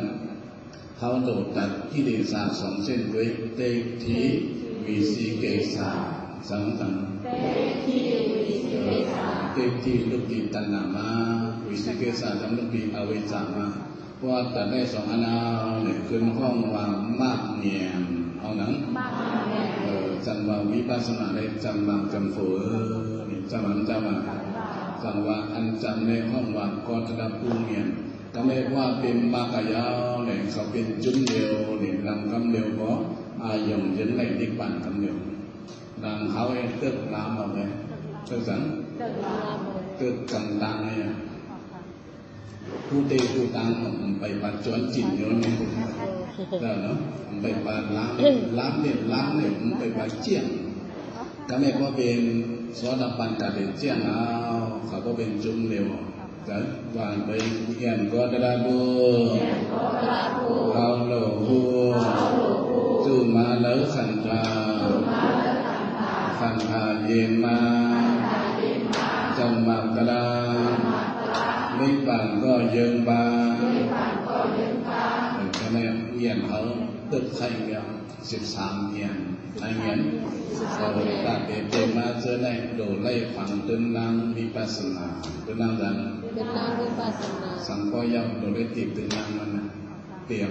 เขาโดดตัดกิเลสสองเส้นด้วยเตทีวิสิเกษาสังสังเตทีลูกดีตัณหามาวิสิเกษาทำลูกดีอวิชชามาว่าแต่ได้สองอนาเนี่ยขึ้นห้องวางมากเนียมเอาหนังจังหวะวิปัสสนาได้จังหวะจำฝืนจังหวะจังหวะอันจำในห้องวางกอตระภูเงียบก็ไม่ว่าเป็นมากายาวเนี่ยเขาเป็นจุนเดียวเนี่ยลำคำเดียวเพราะอายุยันในนิพพานคำเดียวดังเขาเองเติบล้ำเอาไปเติบสังเติบกำลังเนี่ยผู้เตะผู้ตังไปปัจจุบันจิตโยนเนี่ยแล้วเนาะไปปัจล้ำเนี่ยไปปัจเจียงก็ไม่ว่าเป็นโสดาบันกับเป็นเจียงเอาเขาก็เป็นจุนเดียวแต่ว่าไปเห็นก็ได้บูเอาโลหูจูมาแล้วขันธาเย็นมาจำมากระนิพพานก็เยิงบาก็ไม่เห็นเขาตึกใครเดียว13เงียนไอเงียนเราตัดเต็มมาเจอได้โดไล่ฝังตึงนางวิปัสสนาตึงนางดันสังก็ย่ำโดยติดตึงนางมันเตี่ย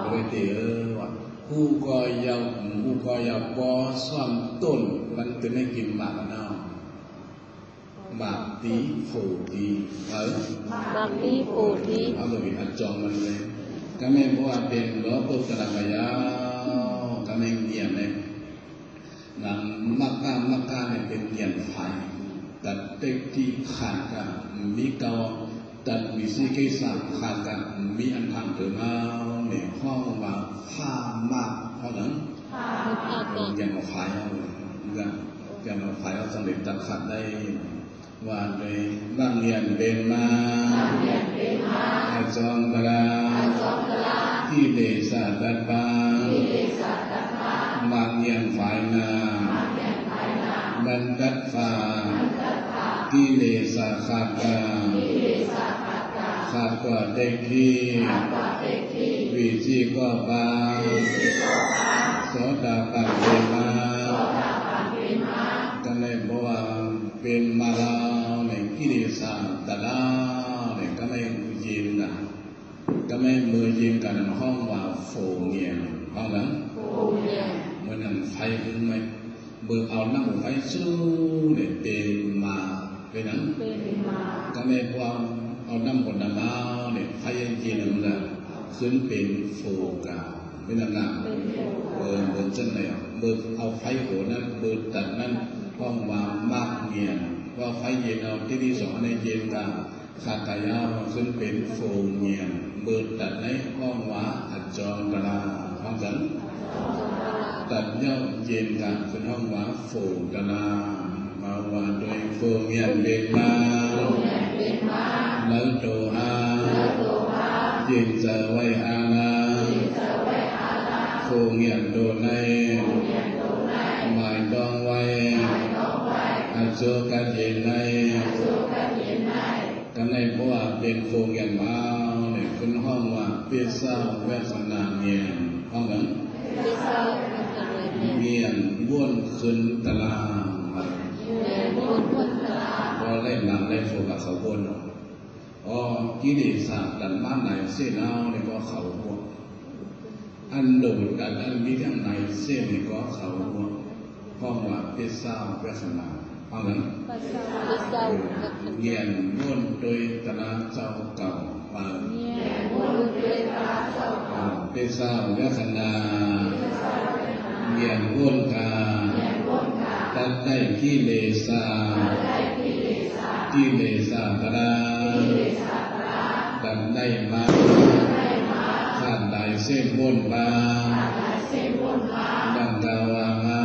โดยเตี่ยว่าผู้ก็ย่ำก็ส่วนต้นมันจะไม่กินบาปนะบาปตีฝูตีบาปตีฝูตีเอาเลยอัดจองมันเลยก็ไม่บอกว่าเป็นหลวงปู่กระดายาวก็ไม่เกี่ยงเลยหลังมักกะเนี่ยเป็นเกี่ยงไฟตัดเต็กที่ขาดกันมีเกาตัดวิสิเกษาขาดกันมีอันทำเกิดมาเนี่ยห้องว่าผ้ามากเท่านั้นอย่างไฟเอาอย่างไฟเอาสำเร็จตัดขาดได้ว่าโดยบางเรียนเป็นมาอาจองกลาที่เดชะตัดบางบางเรียนฝ่ายนาบรรดัดฝ่าที่เดชะขาดกาขาดก็เด็กที่วิจิก็บางโสดาปันเป็นมาก็เลยบอกว่าเป็นมาลาในกิเลสตัดลาในก็ไม่ยืนนะ ไม่มือยิงกันห้องว่าโฟเงียนห้องนั้นเมื่อนั้นไฟขึ้นไหมมือเอาน้ำไฟสู้เนี่ยเป็นมาเป็นนั้นก็ไม่พอเอาน้ำบนน้ำเอาเนี่ยไฟยิงนั่นแหละขึ้นเป็นโฟกาเป็นนางเบอร์จันเลยเบอร์เอาไฟโหนั้นเบอร์ตัดนั้นห้องว่ามากเงียนว่าไฟเย็นเอาที่สองในเย็นกาขาตายาวขึ้นเป็นโฟเงียนเบอร์ตัดในห้องว่าอัจจรกลาห้องนั้นตัดเย้าเย็นกาขึ้นห้องว่าโฟกลามาว่าโดยโฟเงียนเด็กมาแล้วโตอาเย็นจะไว้อาณาโฟเงียนโดในหมายดองไว้อัจโจกันเย็นในกันในเพราะว่าเป็นโฟเงียนมาเนี่ยขึ้นห้องว่าเปียเศร้าแวสนาเงียนห้องนั้นเงียนบ้วนขึ้นตารางพอเล่นนำเล่นโฟกับเขาบ้วนอ๋อกิเลสดันบ้านไหนเส้นเอาเนี่ยก็เขาบ้วนอันโดดกันอันมีทั้งไหนเส้นเนี่ยก็เขาบ้วนห้องว่าเปียเศร้าแวสนาห้องนั้นเงียนบ้วนโดยตนาเจ้าเก่ามาเปียเศร้าแวสนาเงียนบ้วนกาตัดได้กิเลสกิเลสตระดันได้มาขาดได้เส้นบ้วนบาดังกาวามา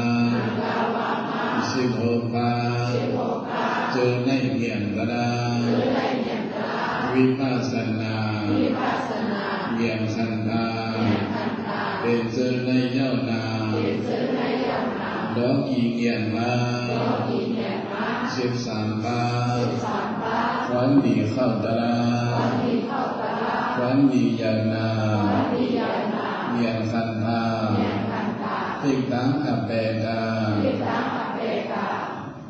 สิโภปาเจอในเงียนตระวิปัสสนาเงียนขันธาเป็นเจอในเย้านาดอกอีเงียนมา13ปาวันดีเข้าตราวันดียานาเงียนขันธาติดตั้งอัปเปกา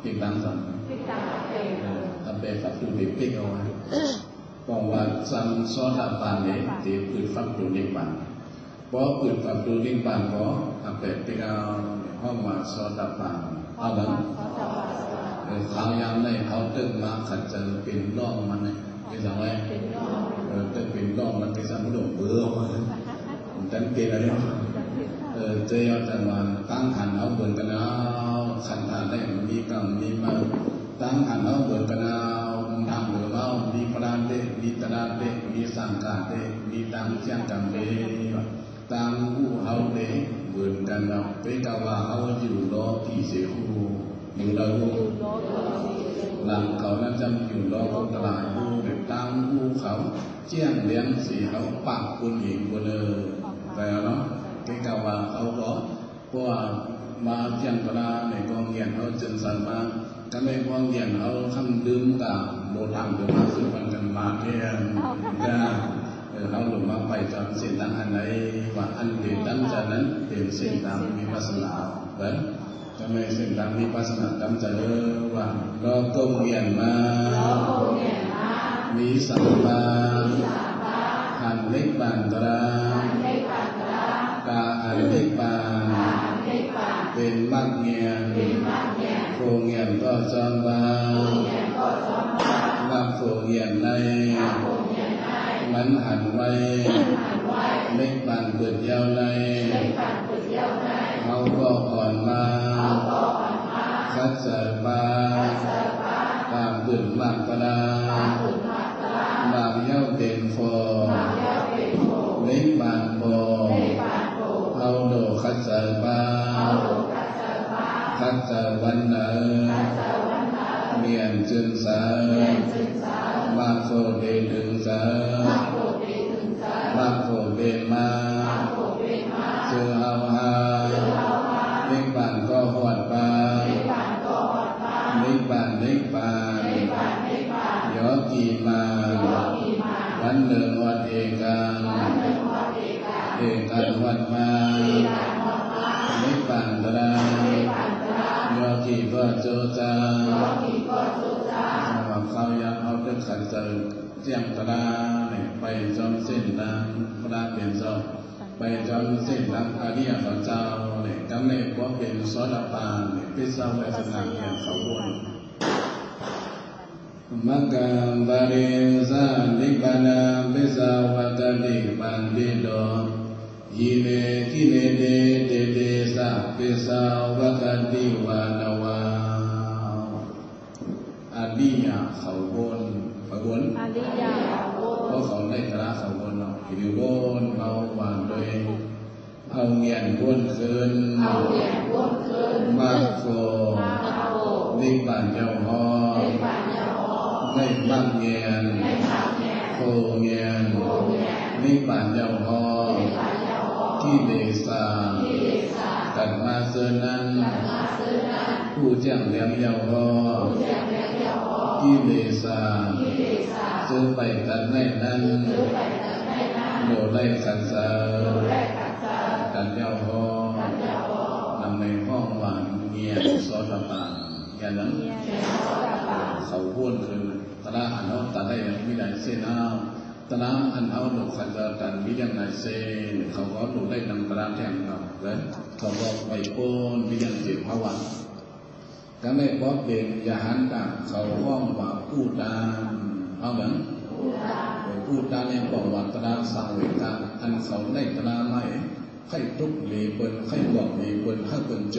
ติดตั้งสัมอัปเปกาคือติดติ๊กเอาไว้บอกว่าสัมโซดาปานเนี่ยติดปืนฟักดูนิพพานเพราะปืนฟักดูนิพพานก็อัปเปกเอาห้องว่าโซดาปานเอาบ้างเขายังได้เขาตึกมาขัดจะเป็นร่องมันเนี่ยเป็นยังไงตึกเป็นร่องมันเป็นสมุดเบื่อมันตั้งเกณฑ์อะไรเจ้าจะมาตั้งขันเอาเบื่อกันเอาขันทานได้มีกรรมมีมาตั้งขันเอาเบื่อกันเอาทำเบื่อเอามีปราณเดมีตระเดมีสังกาเดมีตังเชียงกันเดตังผู้เอาเดเบื่อกันเอาไปกว่าเอาอยู่รอที่เสียหูอยู่เราหลังเขานั้นจำอยู่รอเขาตลาดผู้เด็กตั้งผู้เขาเจียงเลี้ยงสีเขาปากคุณหญิงคนแต่เนาะไปกว่าเขาก็เพราะว่ามาเจียงตลาดในกองเงียนเขาจนสันมาก็ไม่กองเงียนเขาคำดื่มกับโบราณเดี๋ยวมาซื้อฟันกันมาเพียงเขาหลงมาไปจนเส้นทางอันไหนว่าอันเดียวตั้งจากนั้นเป็นเส้นทางมีภาษาเหมือนจะไม่เส้นทางมีภาษาตั้งใจว่าเราต้องเรียนมามีสัมมาหันเล็กบานตรากาอันเล็กบานเป็นมากเงียนโคเงียนก็จอมบานมากโคเงียนในมันหันไว้เล็กบานเปิดยาวในเขาก็อ่อนมาคัดเสริมมาตามตื่นมากกระดาบางเย้าเต็มฟอเล็กบานโบเอาโดคัดเสริมมาคัดเสริมวันเนอเมียนจึงสามาโคเดดึงสามาโคเดมาเจอเอาหาเล็กบานก็หอดบานเล็กบานยอกีมาวันหนึ่งวันเอกันวันมาเล็กบานตรายอกีก็โจจาสำหรับเขายังเอาเรื่องขันเจอเจียงตราใน เนี่ยไปจนเส้นทางพระเปลี่ยนเจ้าไปจนเส้นทางอริยสัจเจ้าเนี่ยกำเนิดว่าเป็นโสดาปันเนี่ยพิสาวไว้สง่าอย่างเขาวนมักกะบาริสานิพพานาพิสาวกติปันติโตยิเลกิเลเดเดเดสะพิสาวกติวานาวาอริยเขาวนเขาวนอริยเพราะเขาได้ตระเขาวนเนาะหิววนเอาหวานโดยเอาเงียนวนคืนมาโฟนิพพานเจ้าฮ้อในบ้านเงียนโคเงียนนิพพานเจ้าฮ้อกิเลสาตัดมาเสนั้นผู้แจ้งเลี้ยงเจ้าฮ้อกิเลสาซื้อไปตัดในนั้นโดได้สันเสริญกันเจ้าฮ้อนำในห้องหวานเงียนโสดาปันอย่างนั้นเขาพูดคือตระอันเอาตระได้ไม่ได้เส้นเอาตระอันเอาหนุกขันจะกันวิยังไงเส้นเขาก็หนุกได้นำตระแทงเราเลยเขาบอกไปโอนวิยังเจ็บพระวันก็ไม่พบเด่นยาหันต่างเขาห้องว่าพูดตามเอาเหมือนพูดตามในบอกว่าตระสังเวชอันเขาได้ตระไม่ให้ทุกหลีเปิลให้บอกหลีเปิลให้เปิลโจ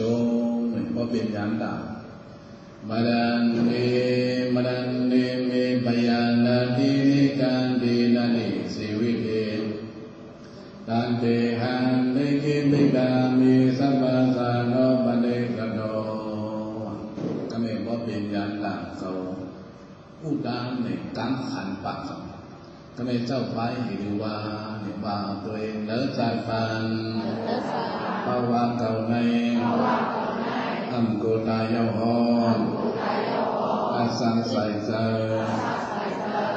มเพราะเป็นยานด่ามาดันเมปยานาตินิกันตินานิสิวิเตตันเตหันเนกิปิกามิสัมปัสสะโนปะเนกโนก็ไม่ว่าเป็นยานด่าเขาผู้ดานในการขันปากก็ไม่เจ้าไปดูว่าเนี่ยว่าตัวเองเลิศใจฟันภาวะเก่าในอัมโกตายาหอนอาสังใส่เจอ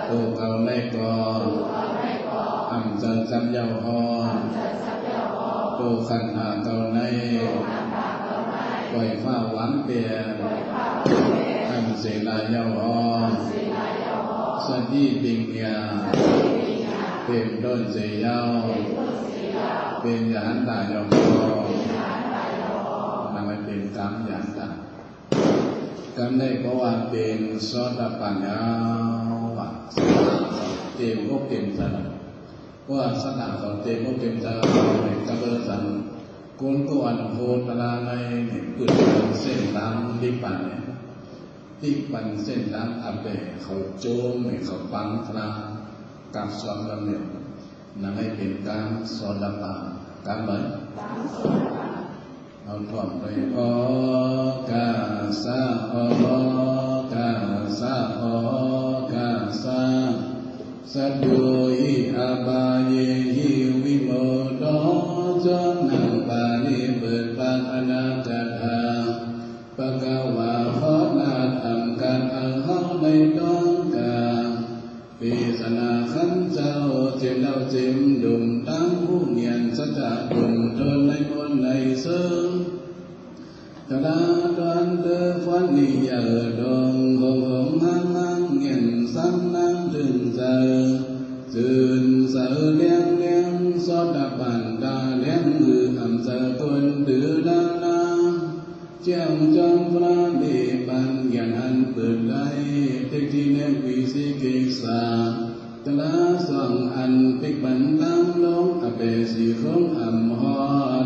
ตัวเก่าในก่อนอัมจันจำยาหอนตัวขันหาเก่าในปล่อยฟ้าหวานเปลี่ยนอัมเสนายาหอนสติปิงยาเป็นต้นเสียาวเป็นยานตายองนำไปเป็นกรรมยานตากรรมได้เพราะว่าเป็นโสดาปัญญาว่าเต็มก็เต็มใจว่าสถานเขาเต็มก็เต็มใจเป็นกระเบื้องสันกุนก็อันโหตระในเกิดเส้นทางดิปันเนี่ยที่ปันเส้นทางอับเบเขาโจมเขาปังพระกับสวมดำเนินนั่นให้เป็นการโสดาปันการเหมือนเอาถ่วงไปโอกาสะโอกาสะโอกาสะสัตตุหิอบายหิวิโมโตจนังปานิเปิดปังอนาคตาปะกวาขอนาธรรมการอังเข้าในดวงกาปีศนาขันเจ้าเจียมเล่าเจียมดุมตั้งผู้เงียนสัจจะบุญทนในมนในเสื่อตระดวนเตอฟันนิยาดงหงหังหังเงียนสังนังถึงเจอจืนเสือเลี้ยงเลี้ยงสอดปันตาเลี้ยงหือคำเสือคนดื้อดานาเจ้าจอมพระเดปันยันอันเปิดได้เทที่เนวิสิกิสาตละสังอันปิกบันตั้งลงอเปสีของอัมหอ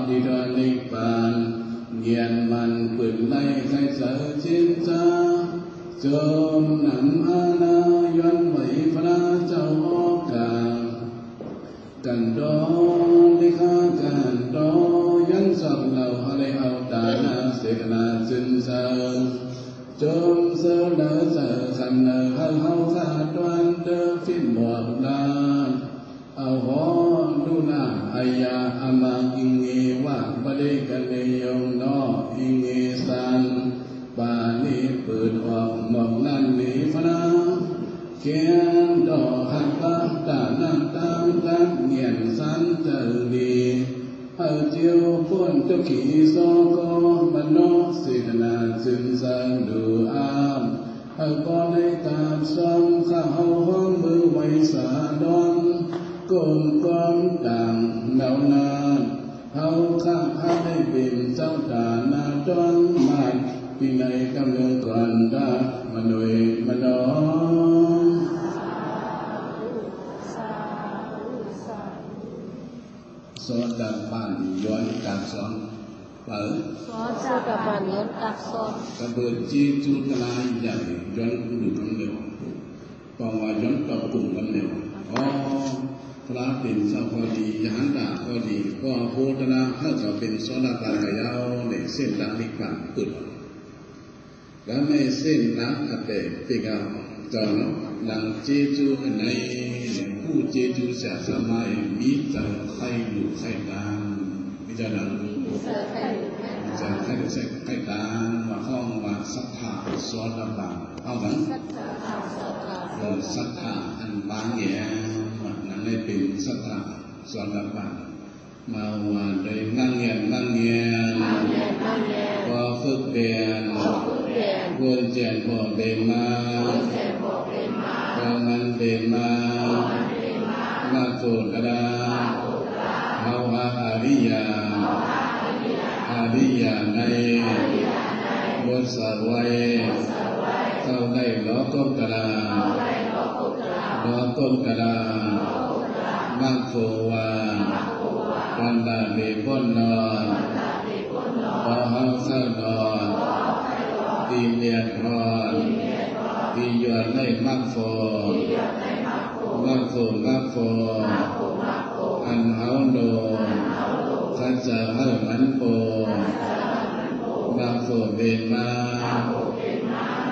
ดิดานิปานเงียนมันเปิดได้ใครเสือจินจาจมนำอาณาย้อนไหวพระเจ้าโอกากันดอลิขากันดอยันสับเราอะไรเอาตานาเสกนาจึนเสจมเสือเนื้อเสือขันเนื้อเฮาขาดวันเดินฟินหมวกดานเอาหอดูนาอายาอามาอิงเงว่าบริกันเนยงนออิงเงสันบาลีเปิดออกหมอกนั่นมีฟนาเขียนดอกหักตาตาหน้าตาลัดเงียนสันเจอดีเอาเจียวพ้นเจ้าขี่โซโกบันโนสิกนาจึงสังดูอามเอาปอในตาซ้ำข้าเอาห้องมือไว้สาดอน กลมกล้อมต่างเหล่านาเฮาข้าพาได้เป็นเจ้าตานาจวนมาปีในกำเนิดก่อนตามโนยมโนโซดาบันย้อนจากสองเปิดโซดาบันย้อนจากสองกระเบิดจีจูตลายใหญ่ย้อนดูคำเดียวปองว่าย้อนกับกลุ่มคำเดียวอ๋อพระเป็นเจ้าพอดียหันตาพอดีก็โพธนาถ้าจะเป็นโซดาบันกระยาวในเส้นดังนิพพานเปิดแล้วไม่เส้นนักอัตเตปิกาจอนหลังเจจูในผู้เจจูเสียสมัยมีจังไข่ดูไข่ดางมีจังหลังจังไข่ดูไข่ดางมาห้องมาสัทธาสอดบางเอาหลังสัทธาอันบางแย่นั่นเลยเป็นสัทธาสอดบางมาว่าโดยนั่งเงียนพอฝึกเรียนวนเจียนพอเดินมาพอมันเดินมามาโกรธกระดาเฮาอาริยาในบนสวัยเข้าได้ล้อก้มกระดามังโควาวันดาเบปนนอนพอเฮาเข้านอนตีเมียนนอนตีหยอดให้มักโฟอันเฮาโดขันจะเฮามันโปมักโฟเบนมา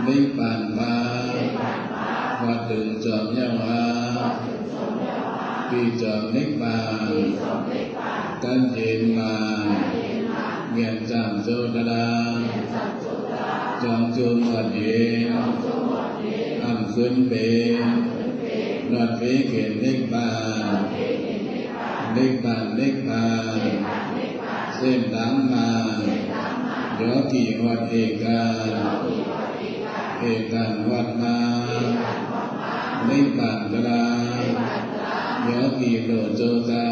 นิพพานมาวัดถึงจอมเย้าหาปีจอมนิพพานกันเย็นมาเงียนจามโจดาจอมจูมวัดเย็นอันขึ้นเป็นนอดเฟเกนนิพพานเส้นตามมาโยกีวัดเอกานวัดมานิพพานกลาโยกีโลโจตา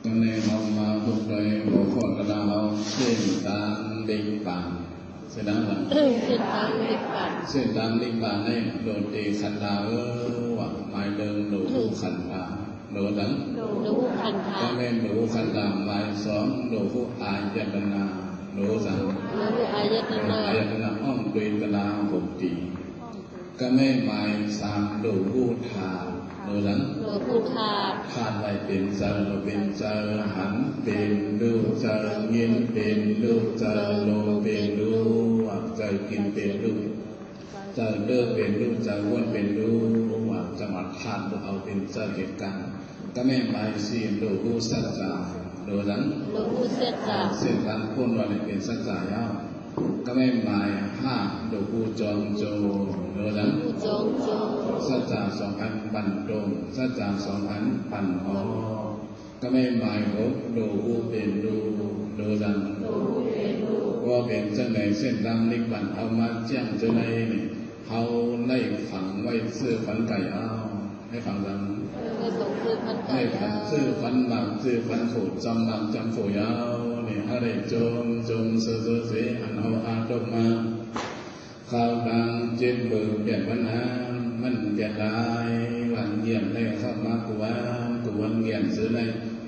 ตอนนี้เรามาพบโดยหัวข้อกระดาษเส้นตามนิพพานเส้นตามนิพพานให้โดดเดขันธาว่าหมายเดิมโดดขันธาโดดดังก็แม่โดดขันธาหมายสองโดดผู้อายตนาโดดสังอายตนาอ้อมเวทนาหกตีก็แม่หมายสามโดดผู้ทาโดดดังขาดไปเป็นเจอเป็นเจอหันเป็นดูเจอเงียนเป็นดูเจอโลเป็นดูเจอกินเป็นดูเจอเลิกเป็นดูเจอวนเป็นดูจังหวัดทานเอาเป็นเจอเหตุการณ์ก็ไม่หมายสิ่งดูผู้สัจจะโดยนั้นเส้นทางพ้นวันเป็นสัจจะยาวก็ไม่หมายห้าดูผู้จองโจโดยนั้นสัจจะ2,000 ปันตรงสัจจะ2,000 ปันหอก็ไม่หมายหกดูผู้เป็นดูโดยนั้นว่าเป็นจังไหนเส้นทางนิพพานเอามาแจ้งจังไหนนี่เขาไล่ฝังไว้ซื้อฝันไก่เอาให้ฝังดังให้ฝันซื้อฝันบางซื้อฝันโขดจำบางจำโขยาวเนี่ยอะไรจมเสืออันเอาอาดอกมาข่าวดังเจ็บเบื่อเปลี่ยนปัญหามันเปลี่ยนลายวันเงียบในเข้ามากวนเงียบซื้อใน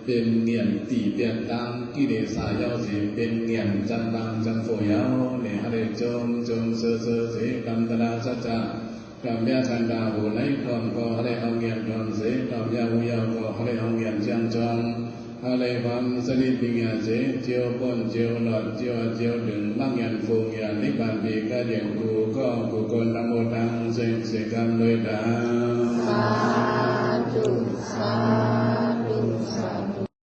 เป็นเงียบตีเปลี่ยนดังกิเลสายาวสิเป็นเงียบจำบางจำโขยาวเนี่ยอะไรจมเสือดำตลาสัจจะกำยาคันดาหูไหลกอนก็อะไรเอาเงียบจอมเสกำยาหูยาวก็อะไรเอาเงียบเชียงจอมอะไรความสนิทปิญญาเสเจียวป้นเจียวหลอดเจียวดึงมั่งยันฟูงยันนิพพานปีก็เดียงกูก็กุกลนโมตังเสกรรมเลยดังสาธุ